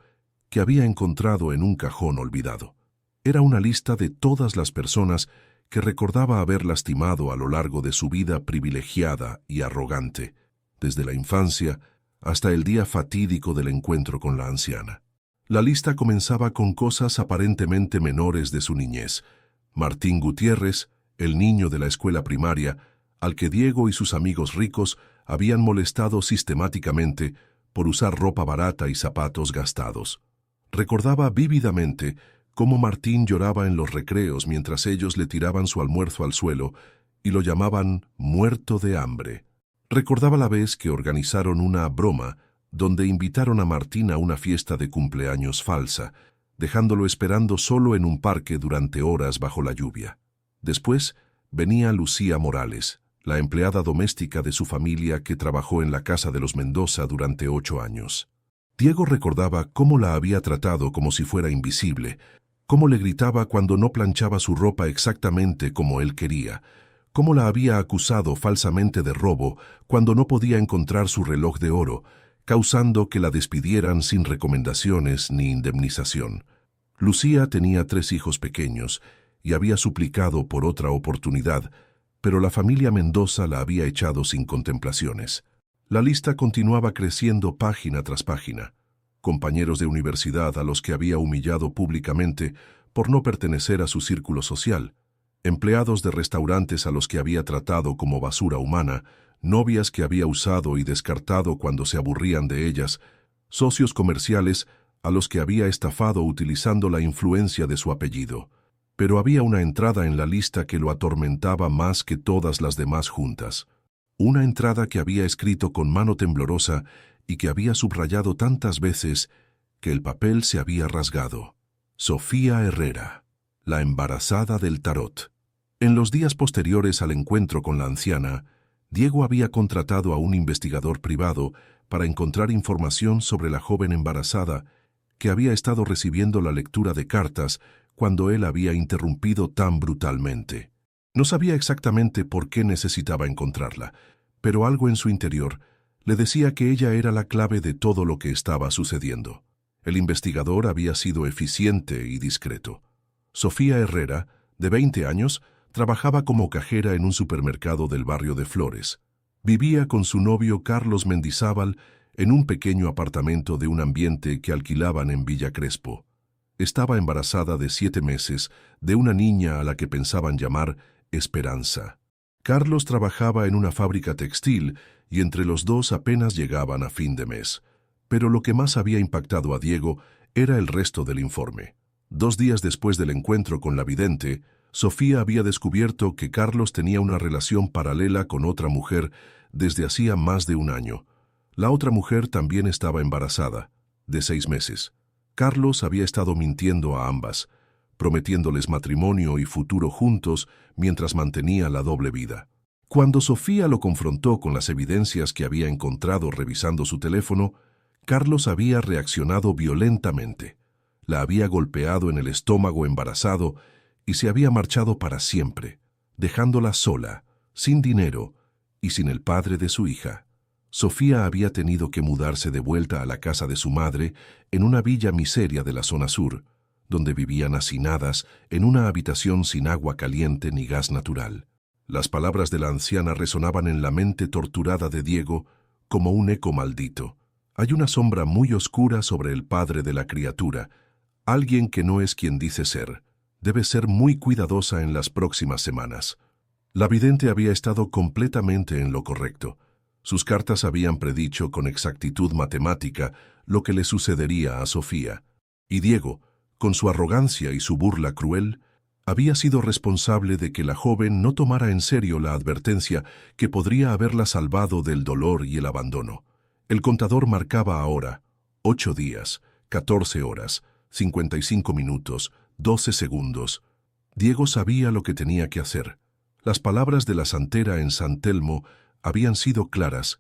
que había encontrado en un cajón olvidado. Era una lista de todas las personas que recordaba haber lastimado a lo largo de su vida privilegiada y arrogante, desde la infancia hasta el día fatídico del encuentro con la anciana. La lista comenzaba con cosas aparentemente menores de su niñez. Martín Gutiérrez, el niño de la escuela primaria, al que Diego y sus amigos ricos habían molestado sistemáticamente por usar ropa barata y zapatos gastados. Recordaba vívidamente cómo Martín lloraba en los recreos mientras ellos le tiraban su almuerzo al suelo y lo llamaban muerto de hambre. Recordaba la vez que organizaron una broma donde invitaron a Martín a una fiesta de cumpleaños falsa, dejándolo esperando solo en un parque durante horas bajo la lluvia. Después venía Lucía Morales, la empleada doméstica de su familia que trabajó en la casa de los Mendoza durante 8 años. Diego recordaba cómo la había tratado como si fuera invisible, cómo le gritaba cuando no planchaba su ropa exactamente como él quería, cómo la había acusado falsamente de robo cuando no podía encontrar su reloj de oro, causando que la despidieran sin recomendaciones ni indemnización. Lucía tenía 3 hijos pequeños y había suplicado por otra oportunidad, pero la familia Mendoza la había echado sin contemplaciones. La lista continuaba creciendo página tras página. Compañeros de universidad a los que había humillado públicamente por no pertenecer a su círculo social, empleados de restaurantes a los que había tratado como basura humana, novias que había usado y descartado cuando se aburrían de ellas, socios comerciales a los que había estafado utilizando la influencia de su apellido. Pero había una entrada en la lista que lo atormentaba más que todas las demás juntas. Una entrada que había escrito con mano temblorosa y que había subrayado tantas veces que el papel se había rasgado. Sofía Herrera, la embarazada del tarot. En los días posteriores al encuentro con la anciana, Diego había contratado a un investigador privado para encontrar información sobre la joven embarazada que había estado recibiendo la lectura de cartas cuando él había interrumpido tan brutalmente. No sabía exactamente por qué necesitaba encontrarla, pero algo en su interior le decía que ella era la clave de todo lo que estaba sucediendo. El investigador había sido eficiente y discreto. Sofía Herrera, de 20 años, trabajaba como cajera en un supermercado del barrio de Flores. Vivía con su novio Carlos Mendizábal en un pequeño apartamento de un ambiente que alquilaban en Villa Crespo. Estaba embarazada de 7 meses de una niña a la que pensaban llamar Esperanza. Carlos trabajaba en una fábrica textil y entre los dos apenas llegaban a fin de mes. Pero lo que más había impactado a Diego era el resto del informe. 2 días después del encuentro con la vidente, Sofía había descubierto que Carlos tenía una relación paralela con otra mujer desde hacía más de un año. La otra mujer también estaba embarazada, de 6 meses. Carlos había estado mintiendo a ambas, prometiéndoles matrimonio y futuro juntos mientras mantenía la doble vida. Cuando Sofía lo confrontó con las evidencias que había encontrado revisando su teléfono, Carlos había reaccionado violentamente. La había golpeado en el estómago embarazado y se había marchado para siempre, dejándola sola, sin dinero y sin el padre de su hija. Sofía había tenido que mudarse de vuelta a la casa de su madre en una villa miseria de la zona sur, donde vivían hacinadas en una habitación sin agua caliente ni gas natural. Las palabras de la anciana resonaban en la mente torturada de Diego como un eco maldito. Hay una sombra muy oscura sobre el padre de la criatura, alguien que no es quien dice ser. Debe ser muy cuidadosa en las próximas semanas. La vidente había estado completamente en lo correcto. Sus cartas habían predicho con exactitud matemática lo que le sucedería a Sofía. Y Diego, con su arrogancia y su burla cruel, había sido responsable de que la joven no tomara en serio la advertencia que podría haberla salvado del dolor y el abandono. El contador marcaba ahora 8 días, 14 horas, 55 minutos, 12 segundos. Diego sabía lo que tenía que hacer. Las palabras de la santera en San Telmo habían sido claras.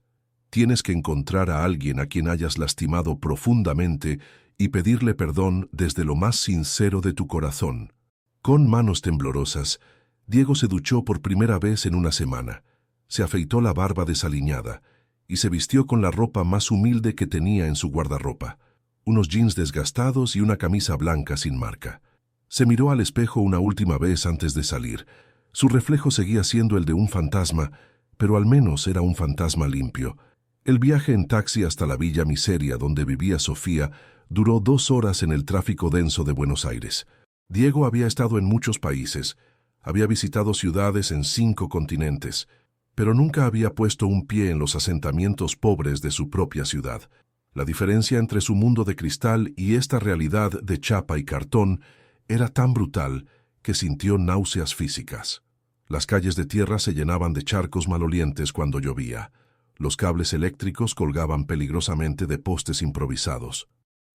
Tienes que encontrar a alguien a quien hayas lastimado profundamente y pedirle perdón desde lo más sincero de tu corazón. Con manos temblorosas, Diego se duchó por primera vez en una semana. Se afeitó la barba desaliñada y se vistió con la ropa más humilde que tenía en su guardarropa, unos jeans desgastados y una camisa blanca sin marca. Se miró al espejo una última vez antes de salir. Su reflejo seguía siendo el de un fantasma, pero al menos era un fantasma limpio. El viaje en taxi hasta la villa miseria donde vivía Sofía duró 2 horas en el tráfico denso de Buenos Aires. Diego había estado en muchos países, había visitado ciudades en 5 continentes, pero nunca había puesto un pie en los asentamientos pobres de su propia ciudad. La diferencia entre su mundo de cristal y esta realidad de chapa y cartón era tan brutal que sintió náuseas físicas. Las calles de tierra se llenaban de charcos malolientes cuando llovía. Los cables eléctricos colgaban peligrosamente de postes improvisados.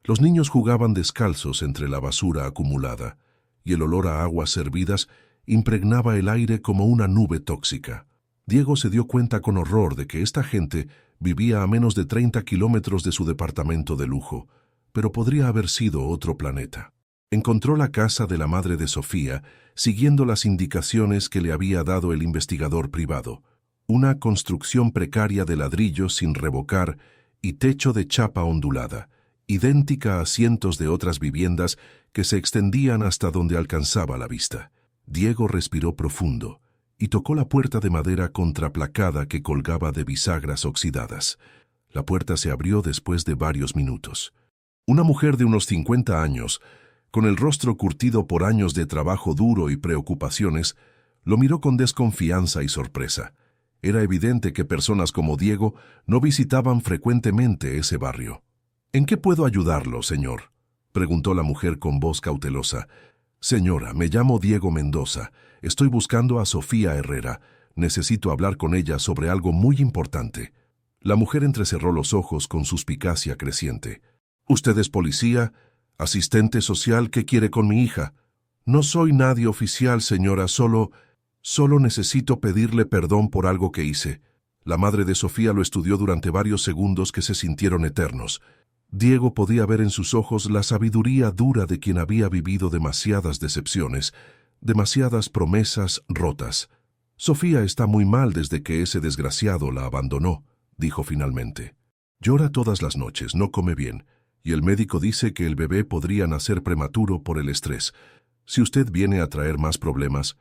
Los niños jugaban descalzos entre la basura acumulada, y el olor a aguas hervidas impregnaba el aire como una nube tóxica. Diego se dio cuenta con horror de que esta gente vivía a menos de 30 kilómetros de su departamento de lujo, pero podría haber sido otro planeta. Encontró la casa de la madre de Sofía, siguiendo las indicaciones que le había dado el investigador privado. Una construcción precaria de ladrillos sin revocar y techo de chapa ondulada, idéntica a cientos de otras viviendas que se extendían hasta donde alcanzaba la vista. Diego respiró profundo y tocó la puerta de madera contraplacada que colgaba de bisagras oxidadas. La puerta se abrió después de varios minutos. Una mujer de unos 50 años, con el rostro curtido por años de trabajo duro y preocupaciones, lo miró con desconfianza y sorpresa. Era evidente que personas como Diego no visitaban frecuentemente ese barrio. «¿En qué puedo ayudarlo, señor?», preguntó la mujer con voz cautelosa. «Señora, me llamo Diego Mendoza. Estoy buscando a Sofía Herrera. Necesito hablar con ella sobre algo muy importante». La mujer entrecerró los ojos con suspicacia creciente. Usted es policía, asistente social, ¿qué quiere con mi hija? No soy nadie oficial, señora, solo necesito pedirle perdón por algo que hice. La madre de Sofía lo estudió durante varios segundos que se sintieron eternos. Diego podía ver en sus ojos la sabiduría dura de quien había vivido demasiadas decepciones, demasiadas promesas rotas. Sofía está muy mal desde que ese desgraciado la abandonó, dijo finalmente. Llora todas las noches, no come bien, y el médico dice que el bebé podría nacer prematuro por el estrés. Si usted viene a traer más problemas...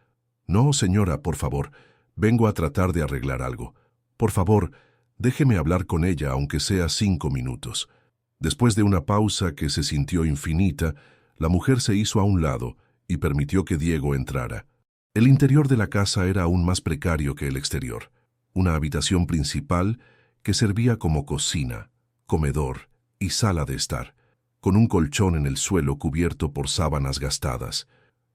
No, señora, por favor, vengo a tratar de arreglar algo. Por favor, déjeme hablar con ella, aunque sea 5 minutos. Después de una pausa que se sintió infinita, la mujer se hizo a un lado y permitió que Diego entrara. El interior de la casa era aún más precario que el exterior. Una habitación principal que servía como cocina, comedor y sala de estar, con un colchón en el suelo cubierto por sábanas gastadas,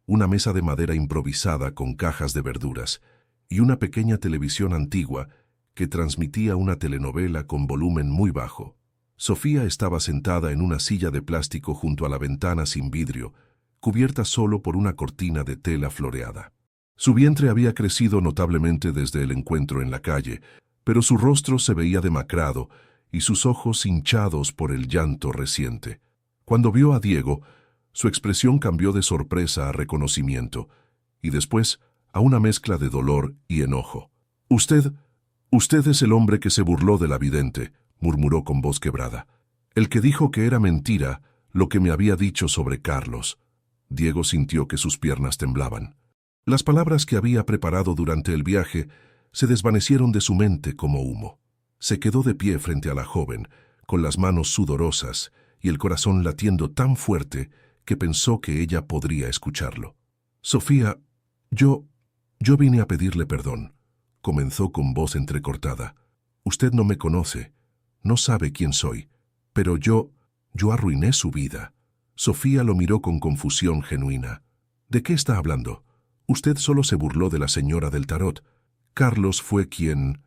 una mesa de madera improvisada con cajas de verduras y una pequeña televisión antigua que transmitía una telenovela con volumen muy bajo. Sofía estaba sentada en una silla de plástico junto a la ventana sin vidrio, cubierta solo por una cortina de tela floreada. Su vientre había crecido notablemente desde el encuentro en la calle, pero su rostro se veía demacrado y sus ojos hinchados por el llanto reciente. Cuando vio a Diego, su expresión cambió de sorpresa a reconocimiento, y después a una mezcla de dolor y enojo. Usted es el hombre que se burló de la vidente», murmuró con voz quebrada. «El que dijo que era mentira lo que me había dicho sobre Carlos». Diego sintió que sus piernas temblaban. Las palabras que había preparado durante el viaje se desvanecieron de su mente como humo. Se quedó de pie frente a la joven, con las manos sudorosas y el corazón latiendo tan fuerte que pensó que ella podría escucharlo. «Sofía, yo vine a pedirle perdón», comenzó con voz entrecortada. «Usted no me conoce, no sabe quién soy, pero yo arruiné su vida». Sofía lo miró con confusión genuina. «¿De qué está hablando? Usted solo se burló de la señora del tarot. Carlos fue quien...»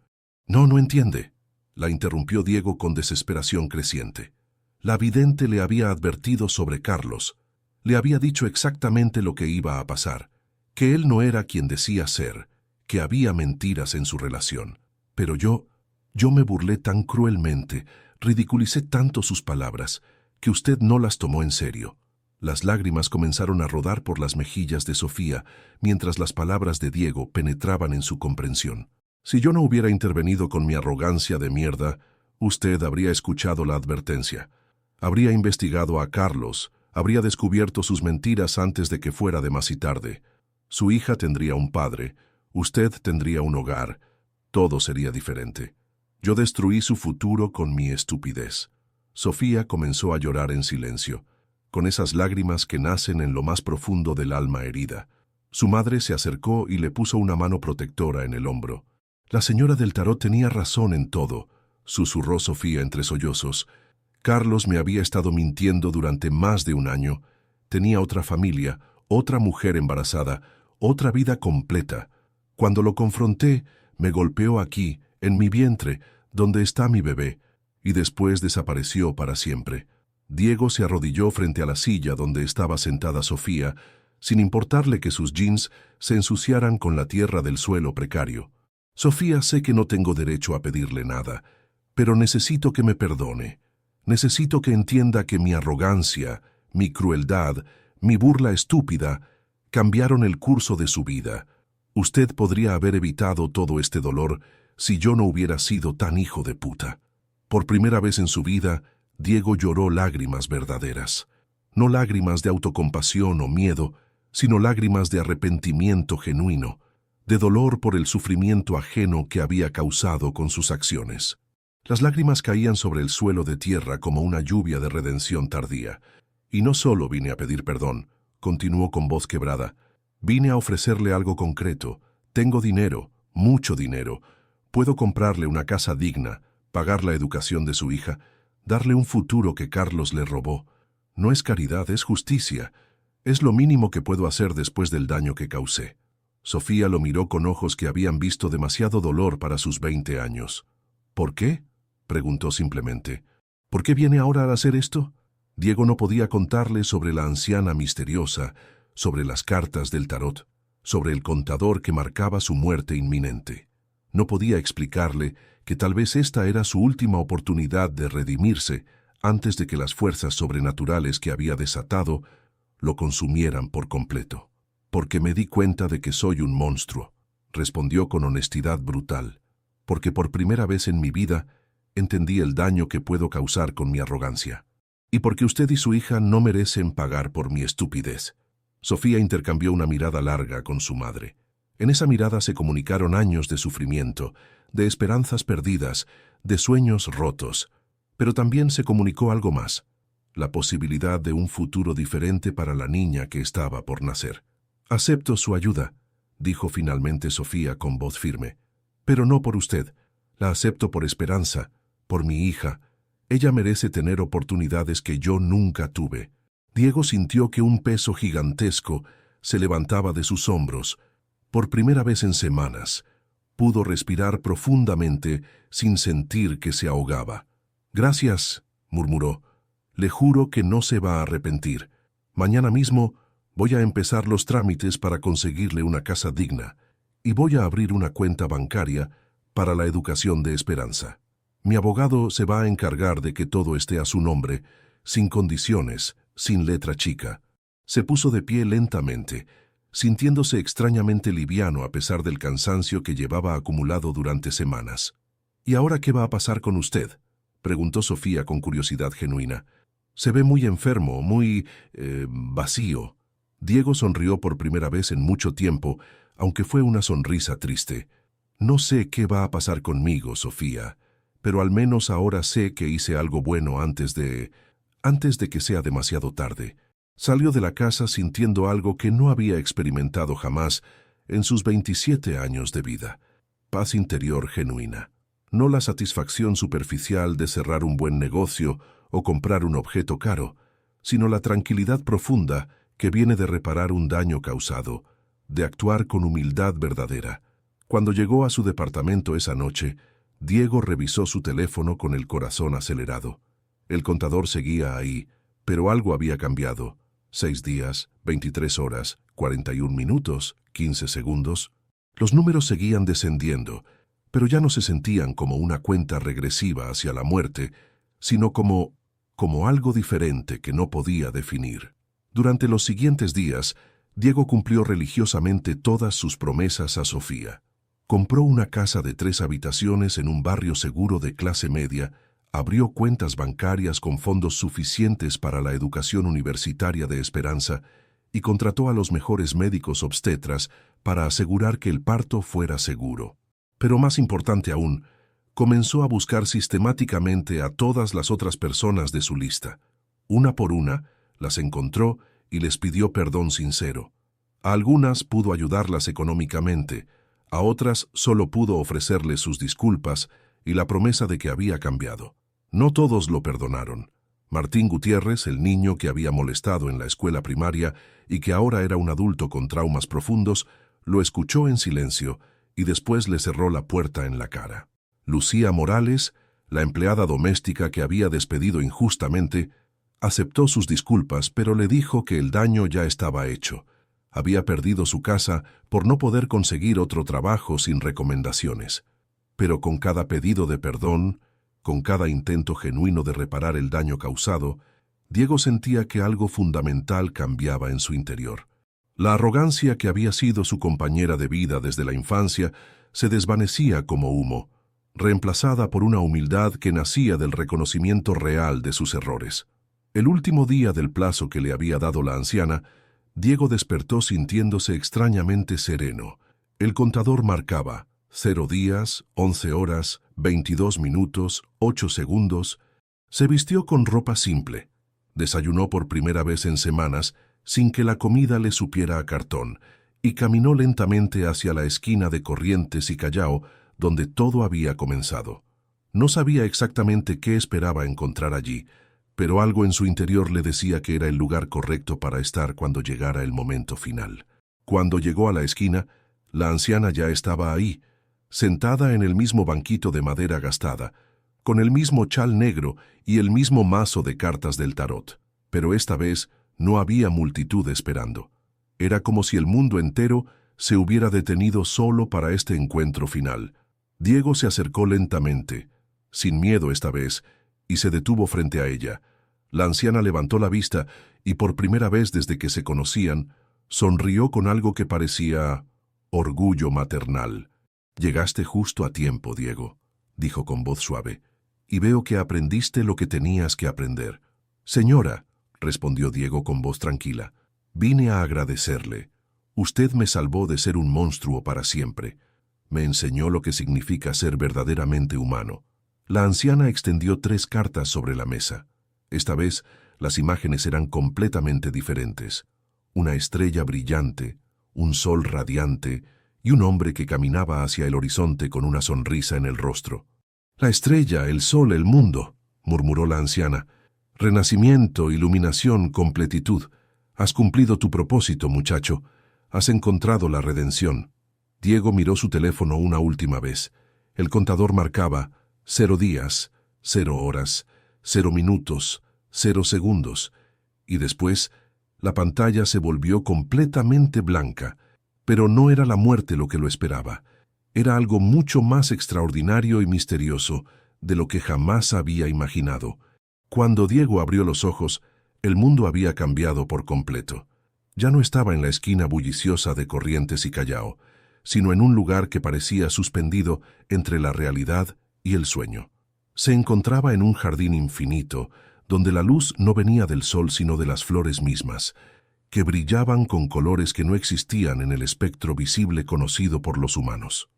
No entiende», la interrumpió Diego con desesperación creciente. La vidente le había advertido sobre Carlos. Le había dicho exactamente lo que iba a pasar, que él no era quien decía ser, que había mentiras en su relación. Pero yo me burlé tan cruelmente, ridiculicé tanto sus palabras, que usted no las tomó en serio. Las lágrimas comenzaron a rodar por las mejillas de Sofía, mientras las palabras de Diego penetraban en su comprensión. Si yo no hubiera intervenido con mi arrogancia de mierda, usted habría escuchado la advertencia. Habría investigado a Carlos, habría descubierto sus mentiras antes de que fuera demasiado tarde. Su hija tendría un padre, usted tendría un hogar. Todo sería diferente. Yo destruí su futuro con mi estupidez. Sofía comenzó a llorar en silencio, con esas lágrimas que nacen en lo más profundo del alma herida. Su madre se acercó y le puso una mano protectora en el hombro. «La señora del tarot tenía razón en todo», susurró Sofía entre sollozos. «Carlos me había estado mintiendo durante más de un año. Tenía otra familia, otra mujer embarazada, otra vida completa. Cuando lo confronté, me golpeó aquí, en mi vientre, donde está mi bebé, y después desapareció para siempre». Diego se arrodilló frente a la silla donde estaba sentada Sofía, sin importarle que sus jeans se ensuciaran con la tierra del suelo precario. «Sofía, sé que no tengo derecho a pedirle nada, pero necesito que me perdone. Necesito que entienda que mi arrogancia, mi crueldad, mi burla estúpida, cambiaron el curso de su vida. Usted podría haber evitado todo este dolor si yo no hubiera sido tan hijo de puta». Por primera vez en su vida, Diego lloró lágrimas verdaderas. No lágrimas de autocompasión o miedo, sino lágrimas de arrepentimiento genuino, de dolor por el sufrimiento ajeno que había causado con sus acciones. Las lágrimas caían sobre el suelo de tierra como una lluvia de redención tardía. «Y no solo vine a pedir perdón», continuó con voz quebrada. «Vine a ofrecerle algo concreto. Tengo dinero, mucho dinero. Puedo comprarle una casa digna, pagar la educación de su hija, darle un futuro que Carlos le robó. No es caridad, es justicia. Es lo mínimo que puedo hacer después del daño que causé». Sofía lo miró con ojos que habían visto demasiado dolor para sus 20 años. «¿Por qué?», preguntó simplemente. «¿Por qué viene ahora a hacer esto? Diego no podía contarle sobre la anciana misteriosa, sobre las cartas del tarot, sobre el contador que marcaba su muerte inminente. No podía explicarle que tal vez esta era su última oportunidad de redimirse antes de que las fuerzas sobrenaturales que había desatado lo consumieran por completo. «Porque me di cuenta de que soy un monstruo», respondió con honestidad brutal. «Porque por primera vez en mi vida entendí el daño que puedo causar con mi arrogancia. Y porque usted y su hija no merecen pagar por mi estupidez». Sofía intercambió una mirada larga con su madre. En esa mirada se comunicaron años de sufrimiento, de esperanzas perdidas, de sueños rotos. Pero también se comunicó algo más: la posibilidad de un futuro diferente para la niña que estaba por nacer. «Acepto su ayuda», dijo finalmente Sofía con voz firme. «Pero no por usted. La acepto por Esperanza, por mi hija. Ella merece tener oportunidades que yo nunca tuve». Diego sintió que un peso gigantesco se levantaba de sus hombros. Por primera vez en semanas, pudo respirar profundamente sin sentir que se ahogaba. «Gracias», murmuró. «Le juro que no se va a arrepentir. Mañana mismo voy a empezar los trámites para conseguirle una casa digna y voy a abrir una cuenta bancaria para la educación de Esperanza. Mi abogado se va a encargar de que todo esté a su nombre, sin condiciones, sin letra chica». Se puso de pie lentamente, sintiéndose extrañamente liviano a pesar del cansancio que llevaba acumulado durante semanas. «¿Y ahora qué va a pasar con usted?», preguntó Sofía con curiosidad genuina. «Se ve muy enfermo, muy vacío». Diego sonrió por primera vez en mucho tiempo, aunque fue una sonrisa triste. «No sé qué va a pasar conmigo, Sofía, pero al menos ahora sé que hice algo bueno antes de que sea demasiado tarde». Salió de la casa sintiendo algo que no había experimentado jamás en sus 27 años de vida: paz interior genuina. No la satisfacción superficial de cerrar un buen negocio o comprar un objeto caro, sino la tranquilidad profunda que viene de reparar un daño causado, de actuar con humildad verdadera. Cuando llegó a su departamento esa noche, Diego revisó su teléfono con el corazón acelerado. El contador seguía ahí, pero algo había cambiado. 6 días, 23 horas, 41 minutos, 15 segundos. Los números seguían descendiendo, pero ya no se sentían como una cuenta regresiva hacia la muerte, sino como algo diferente que no podía definir. Durante los siguientes días, Diego cumplió religiosamente todas sus promesas a Sofía. Compró una casa de 3 habitaciones en un barrio seguro de clase media, abrió cuentas bancarias con fondos suficientes para la educación universitaria de Esperanza y contrató a los mejores médicos obstetras para asegurar que el parto fuera seguro. Pero más importante aún, comenzó a buscar sistemáticamente a todas las otras personas de su lista. Una por una, las encontró y les pidió perdón sincero. A algunas pudo ayudarlas económicamente, a otras solo pudo ofrecerles sus disculpas y la promesa de que había cambiado. No todos lo perdonaron. Martín Gutiérrez, el niño que había molestado en la escuela primaria y que ahora era un adulto con traumas profundos, lo escuchó en silencio y después le cerró la puerta en la cara. Lucía Morales, la empleada doméstica que había despedido injustamente, aceptó sus disculpas, pero le dijo que el daño ya estaba hecho. Había perdido su casa por no poder conseguir otro trabajo sin recomendaciones. Pero con cada pedido de perdón, con cada intento genuino de reparar el daño causado, Diego sentía que algo fundamental cambiaba en su interior. La arrogancia que había sido su compañera de vida desde la infancia se desvanecía como humo, reemplazada por una humildad que nacía del reconocimiento real de sus errores. El último día del plazo que le había dado la anciana, Diego despertó sintiéndose extrañamente sereno. El contador marcaba 0 días, 11 horas, 22 minutos, 8 segundos. Se vistió con ropa simple. Desayunó por primera vez en semanas sin que la comida le supiera a cartón y caminó lentamente hacia la esquina de Corrientes y Callao, donde todo había comenzado. No sabía exactamente qué esperaba encontrar allí, pero algo en su interior le decía que era el lugar correcto para estar cuando llegara el momento final. Cuando llegó a la esquina, la anciana ya estaba ahí, sentada en el mismo banquito de madera gastada, con el mismo chal negro y el mismo mazo de cartas del tarot. Pero esta vez no había multitud esperando. Era como si el mundo entero se hubiera detenido solo para este encuentro final. Diego se acercó lentamente, sin miedo esta vez, y se detuvo frente a ella. La anciana levantó la vista y por primera vez desde que se conocían, sonrió con algo que parecía orgullo maternal. «Llegaste justo a tiempo, Diego», dijo con voz suave, «y veo que aprendiste lo que tenías que aprender». «Señora», respondió Diego con voz tranquila, «vine a agradecerle. Usted me salvó de ser un monstruo para siempre. Me enseñó lo que significa ser verdaderamente humano». La anciana extendió 3 cartas sobre la mesa. Esta vez, las imágenes eran completamente diferentes. Una estrella brillante, un sol radiante y un hombre que caminaba hacia el horizonte con una sonrisa en el rostro. «La estrella, el sol, el mundo», murmuró la anciana. «Renacimiento, iluminación, completitud. Has cumplido tu propósito, muchacho. Has encontrado la redención». Diego miró su teléfono una última vez. El contador marcaba 0 días, 0 horas, 0 minutos, 0 segundos, y después la pantalla se volvió completamente blanca. Pero no era la muerte lo que lo esperaba. Era algo mucho más extraordinario y misterioso de lo que jamás había imaginado. Cuando Diego abrió los ojos, el mundo había cambiado por completo. Ya no estaba en la esquina bulliciosa de Corrientes y Callao, sino en un lugar que parecía suspendido entre la realidad y el sueño. Se encontraba en un jardín infinito, donde la luz no venía del sol sino de las flores mismas, que brillaban con colores que no existían en el espectro visible conocido por los humanos.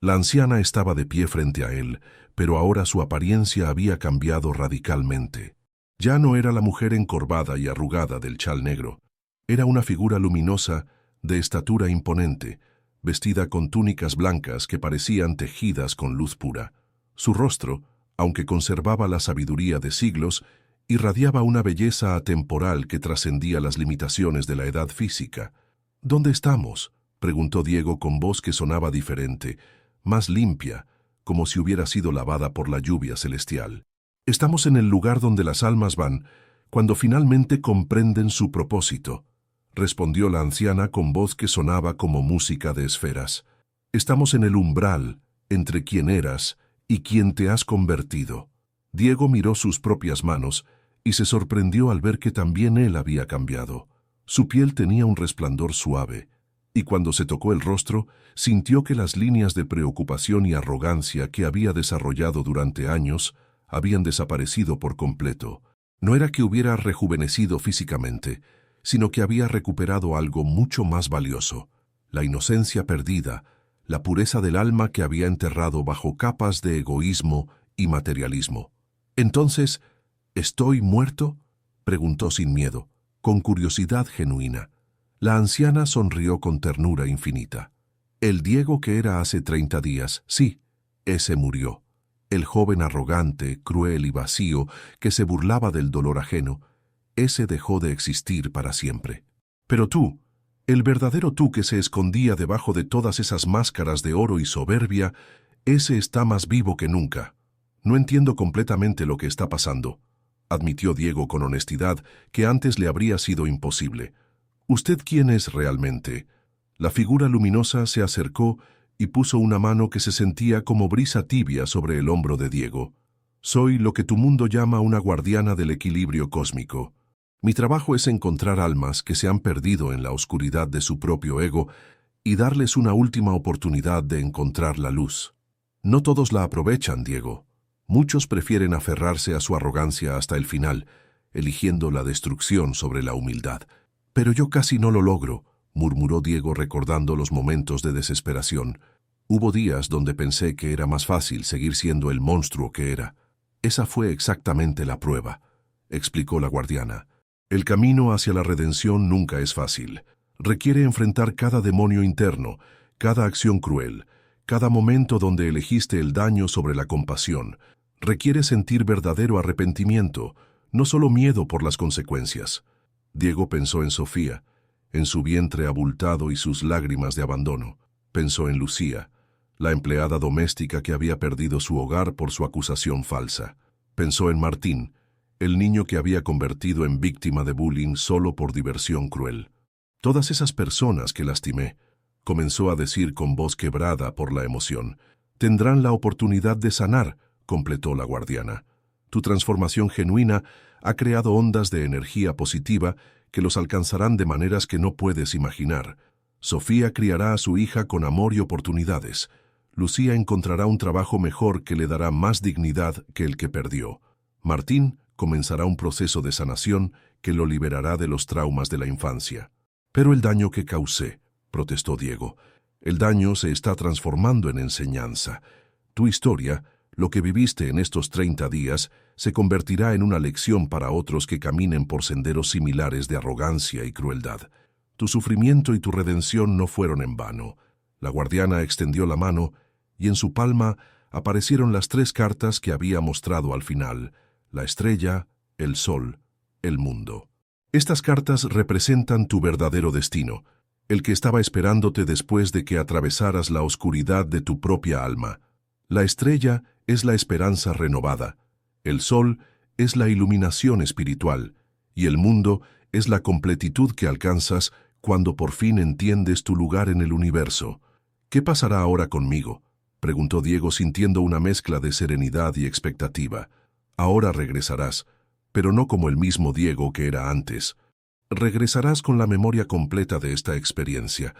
La anciana estaba de pie frente a él, pero ahora su apariencia había cambiado radicalmente. Ya no era la mujer encorvada y arrugada del chal negro. Era una figura luminosa, de estatura imponente, vestida con túnicas blancas que parecían tejidas con luz pura. Su rostro, aunque conservaba la sabiduría de siglos, irradiaba una belleza atemporal que trascendía las limitaciones de la edad física. «¿Dónde estamos?», preguntó Diego con voz que sonaba diferente, más limpia, como si hubiera sido lavada por la lluvia celestial. «Estamos en el lugar donde las almas van, cuando finalmente comprenden su propósito», respondió la anciana con voz que sonaba como música de esferas. «Estamos en el umbral, entre quien eras y quien te has convertido». Diego miró sus propias manos y se sorprendió al ver que también él había cambiado. Su piel tenía un resplandor suave, y cuando se tocó el rostro, sintió que las líneas de preocupación y arrogancia que había desarrollado durante años habían desaparecido por completo. No era que hubiera rejuvenecido físicamente, sino que había recuperado algo mucho más valioso: la inocencia perdida, la pureza del alma que había enterrado bajo capas de egoísmo y materialismo. «Entonces, ¿estoy muerto?», preguntó sin miedo, con curiosidad genuina. La anciana sonrió con ternura infinita. «El Diego que era hace 30 días, sí, ese murió. El joven arrogante, cruel y vacío, que se burlaba del dolor ajeno, ese dejó de existir para siempre. Pero tú, el verdadero tú que se escondía debajo de todas esas máscaras de oro y soberbia, ese está más vivo que nunca». «No entiendo completamente lo que está pasando», admitió Diego con honestidad que antes le habría sido imposible. «¿Usted quién es realmente?». La figura luminosa se acercó y puso una mano que se sentía como brisa tibia sobre el hombro de Diego. «Soy lo que tu mundo llama una guardiana del equilibrio cósmico. Mi trabajo es encontrar almas que se han perdido en la oscuridad de su propio ego y darles una última oportunidad de encontrar la luz. No todos la aprovechan, Diego. Muchos prefieren aferrarse a su arrogancia hasta el final, eligiendo la destrucción sobre la humildad. Pero yo casi no lo logro», murmuró Diego recordando los momentos de desesperación. «Hubo días donde pensé que era más fácil seguir siendo el monstruo que era. Esa fue exactamente la prueba», explicó la guardiana. «El camino hacia la redención nunca es fácil. Requiere enfrentar cada demonio interno, cada acción cruel, cada momento donde elegiste el daño sobre la compasión. Requiere sentir verdadero arrepentimiento, no solo miedo por las consecuencias». Diego pensó en Sofía, en su vientre abultado y sus lágrimas de abandono. Pensó en Lucía, la empleada doméstica que había perdido su hogar por su acusación falsa. Pensó en Martín, el niño que había convertido en víctima de bullying solo por diversión cruel. Todas esas personas que lastimé, comenzó a decir con voz quebrada por la emoción, tendrán la oportunidad de sanar, completó la guardiana. Tu transformación genuina ha creado ondas de energía positiva que los alcanzarán de maneras que no puedes imaginar. Sofía criará a su hija con amor y oportunidades. Lucía encontrará un trabajo mejor que le dará más dignidad que el que perdió. Martín comenzará un proceso de sanación que lo liberará de los traumas de la infancia. Pero el daño que causé, protestó Diego. El daño se está transformando en enseñanza. Tu historia, lo que viviste en estos 30 días, se convertirá en una lección para otros que caminen por senderos similares de arrogancia y crueldad. Tu sufrimiento y tu redención no fueron en vano. La guardiana extendió la mano y en su palma aparecieron las 3 cartas que había mostrado al final: la estrella, el sol, el mundo. Estas cartas representan tu verdadero destino, el que estaba esperándote después de que atravesaras la oscuridad de tu propia alma. La estrella es la esperanza renovada, el sol es la iluminación espiritual, y el mundo es la completitud que alcanzas cuando por fin entiendes tu lugar en el universo. ¿Qué pasará ahora conmigo?, preguntó Diego sintiendo una mezcla de serenidad y expectativa. Ahora regresarás, pero no como el mismo Diego que era antes. Regresarás con la memoria completa de esta experiencia,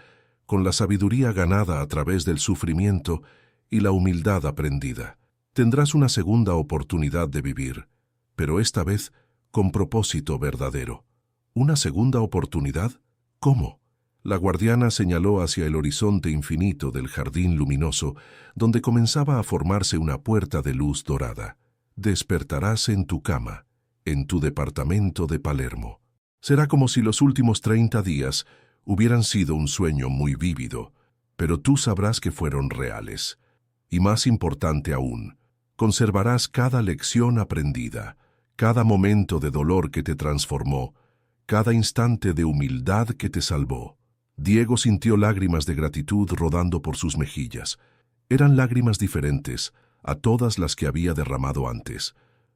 con la sabiduría ganada a través del sufrimiento y la humildad aprendida. Tendrás una segunda oportunidad de vivir, pero esta vez con propósito verdadero. ¿Una segunda oportunidad? ¿Cómo? La guardiana señaló hacia el horizonte infinito del jardín luminoso, donde comenzaba a formarse una puerta de luz dorada. Despertarás en tu cama, en tu departamento de Palermo. Será como si los últimos 30 días hubieran sido un sueño muy vívido, pero tú sabrás que fueron reales. Y más importante aún, conservarás cada lección aprendida, cada momento de dolor que te transformó, cada instante de humildad que te salvó. Diego sintió lágrimas de gratitud rodando por sus mejillas. Eran lágrimas diferentes a todas las que había derramado antes.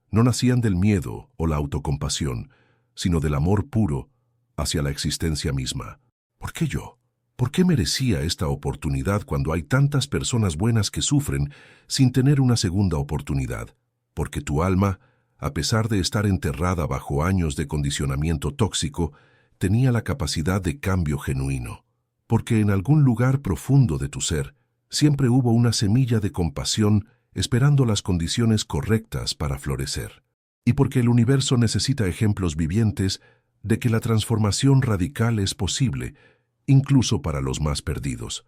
No nacían del miedo o la autocompasión, sino del amor puro hacia la existencia misma. ¿Por qué yo? ¿Por qué merecía esta oportunidad cuando hay tantas personas buenas que sufren sin tener una segunda oportunidad? Porque tu alma, a pesar de estar enterrada bajo años de condicionamiento tóxico, tenía la capacidad de cambio genuino. Porque en algún lugar profundo de tu ser siempre hubo una semilla de compasión esperando las condiciones correctas para florecer. Y porque el universo necesita ejemplos vivientes de que la transformación radical es posible, incluso para los más perdidos.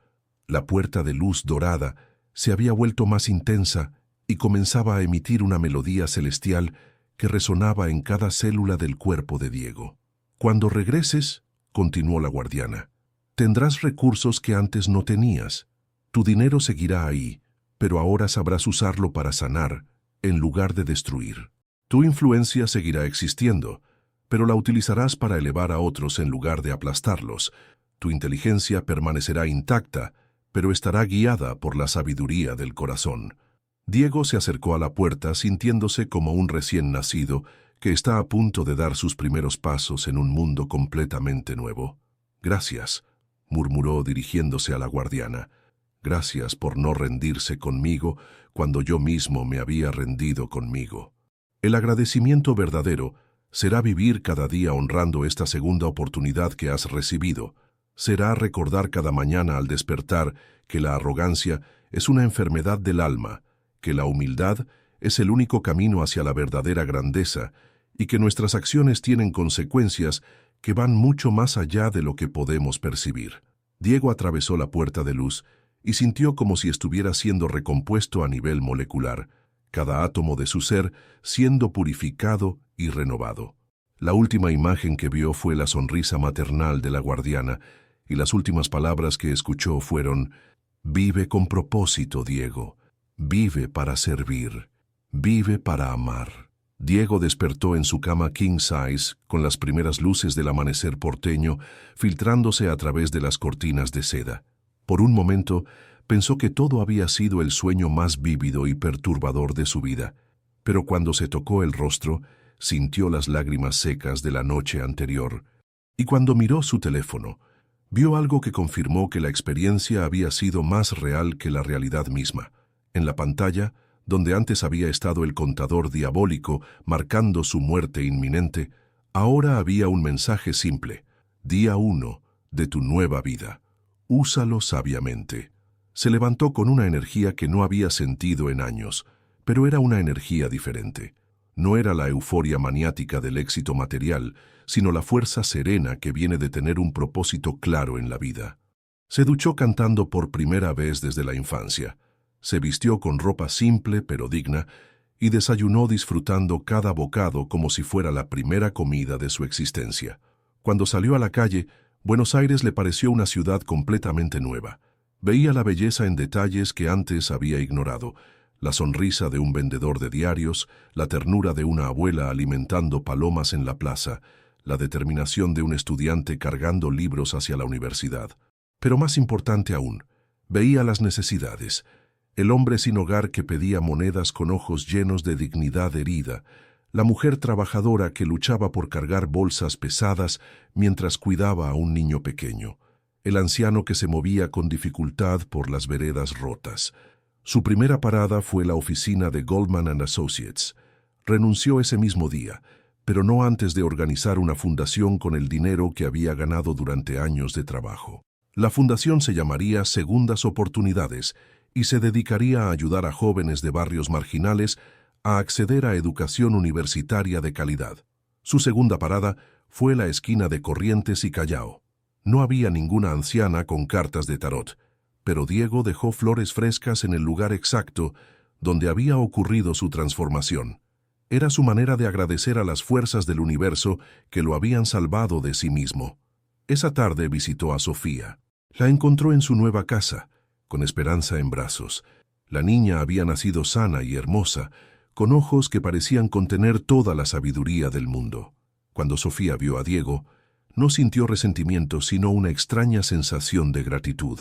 La puerta de luz dorada se había vuelto más intensa y comenzaba a emitir una melodía celestial que resonaba en cada célula del cuerpo de Diego. Cuando regreses, continuó la guardiana, tendrás recursos que antes no tenías. Tu dinero seguirá ahí, pero ahora sabrás usarlo para sanar, en lugar de destruir. Tu influencia seguirá existiendo, pero la utilizarás para elevar a otros en lugar de aplastarlos. Tu inteligencia permanecerá intacta, pero estará guiada por la sabiduría del corazón. Diego se acercó a la puerta sintiéndose como un recién nacido que está a punto de dar sus primeros pasos en un mundo completamente nuevo. Gracias, murmuró dirigiéndose a la guardiana. Gracias por no rendirse conmigo cuando yo mismo me había rendido conmigo. El agradecimiento verdadero será vivir cada día honrando esta segunda oportunidad que has recibido. Será recordar cada mañana al despertar que la arrogancia es una enfermedad del alma, que la humildad es el único camino hacia la verdadera grandeza y que nuestras acciones tienen consecuencias que van mucho más allá de lo que podemos percibir. Diego atravesó la puerta de luz y sintió como si estuviera siendo recompuesto a nivel molecular, cada átomo de su ser siendo purificado y renovado. La última imagen que vio fue la sonrisa maternal de la guardiana, y las últimas palabras que escuchó fueron: «Vive con propósito, Diego. Vive para servir. Vive para amar». Diego despertó en su cama king size con las primeras luces del amanecer porteño filtrándose a través de las cortinas de seda. Por un momento pensó que todo había sido el sueño más vívido y perturbador de su vida, pero cuando se tocó el rostro, sintió las lágrimas secas de la noche anterior, y cuando miró su teléfono, vio algo que confirmó que la experiencia había sido más real que la realidad misma. En la pantalla, donde antes había estado el contador diabólico marcando su muerte inminente, ahora había un mensaje simple: Día 1 de tu nueva vida. Úsalo sabiamente. Se levantó con una energía que no había sentido en años, pero era una energía diferente. No era la euforia maniática del éxito material, sino la fuerza serena que viene de tener un propósito claro en la vida. Se duchó cantando por primera vez desde la infancia. Se vistió con ropa simple pero digna y desayunó disfrutando cada bocado como si fuera la primera comida de su existencia. Cuando salió a la calle, Buenos Aires le pareció una ciudad completamente nueva. Veía la belleza en detalles que antes había ignorado: la sonrisa de un vendedor de diarios, la ternura de una abuela alimentando palomas en la plaza, la determinación de un estudiante cargando libros hacia la universidad. Pero más importante aún, veía las necesidades: el hombre sin hogar que pedía monedas con ojos llenos de dignidad herida, la mujer trabajadora que luchaba por cargar bolsas pesadas mientras cuidaba a un niño pequeño, el anciano que se movía con dificultad por las veredas rotas. Su primera parada fue la oficina de Goldman & Associates. Renunció ese mismo día, pero no antes de organizar una fundación con el dinero que había ganado durante años de trabajo. La fundación se llamaría Segundas Oportunidades y se dedicaría a ayudar a jóvenes de barrios marginales a acceder a educación universitaria de calidad. Su segunda parada fue la esquina de Corrientes y Callao. No había ninguna anciana con cartas de tarot, pero Diego dejó flores frescas en el lugar exacto donde había ocurrido su transformación. Era su manera de agradecer a las fuerzas del universo que lo habían salvado de sí mismo. Esa tarde visitó a Sofía. La encontró en su nueva casa, con Esperanza en brazos. La niña había nacido sana y hermosa, con ojos que parecían contener toda la sabiduría del mundo. Cuando Sofía vio a Diego, no sintió resentimiento, sino una extraña sensación de gratitud.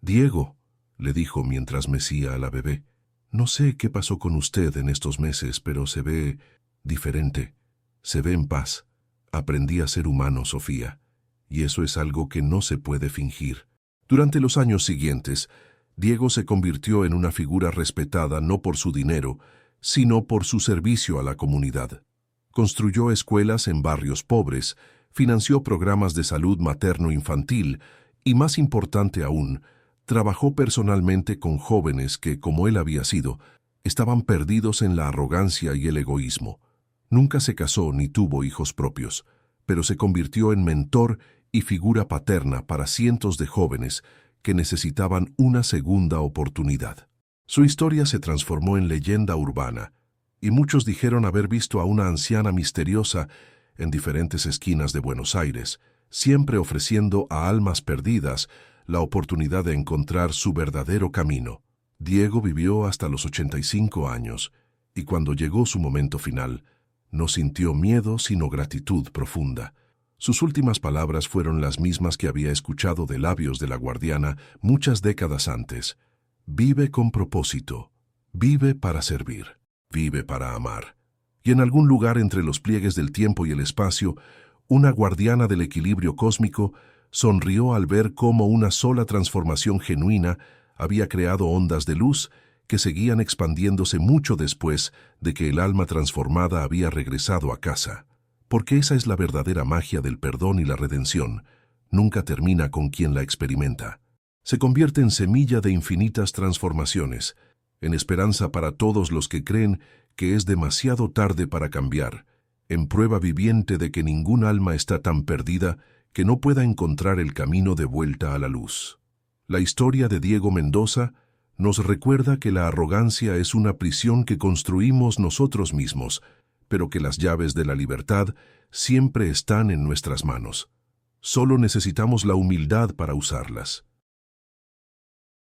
«Diego», le dijo mientras mecía a la bebé, «no sé qué pasó con usted en estos meses, pero se ve diferente, se ve en paz. Aprendí a ser humano, Sofía, y eso es algo que no se puede fingir». Durante los años siguientes, Diego se convirtió en una figura respetada no por su dinero, sino por su servicio a la comunidad. Construyó escuelas en barrios pobres, financió programas de salud materno-infantil y, más importante aún, trabajó personalmente con jóvenes que, como él había sido, estaban perdidos en la arrogancia y el egoísmo. Nunca se casó ni tuvo hijos propios, pero se convirtió en mentor y figura paterna para cientos de jóvenes que necesitaban una segunda oportunidad. Su historia se transformó en leyenda urbana, y muchos dijeron haber visto a una anciana misteriosa en diferentes esquinas de Buenos Aires, siempre ofreciendo a almas perdidas la oportunidad de encontrar su verdadero camino. Diego vivió hasta los 85 años, y cuando llegó su momento final, no sintió miedo sino gratitud profunda. Sus últimas palabras fueron las mismas que había escuchado de labios de la guardiana muchas décadas antes: «Vive con propósito, vive para servir, vive para amar». Y en algún lugar entre los pliegues del tiempo y el espacio, una guardiana del equilibrio cósmico sonrió al ver cómo una sola transformación genuina había creado ondas de luz que seguían expandiéndose mucho después de que el alma transformada había regresado a casa. Porque esa es la verdadera magia del perdón y la redención. Nunca termina con quien la experimenta. Se convierte en semilla de infinitas transformaciones, en esperanza para todos los que creen que es demasiado tarde para cambiar, en prueba viviente de que ningún alma está tan perdida que no pueda encontrar el camino de vuelta a la luz. La historia de Diego Mendoza nos recuerda que la arrogancia es una prisión que construimos nosotros mismos, pero que las llaves de la libertad siempre están en nuestras manos. Solo necesitamos la humildad para usarlas.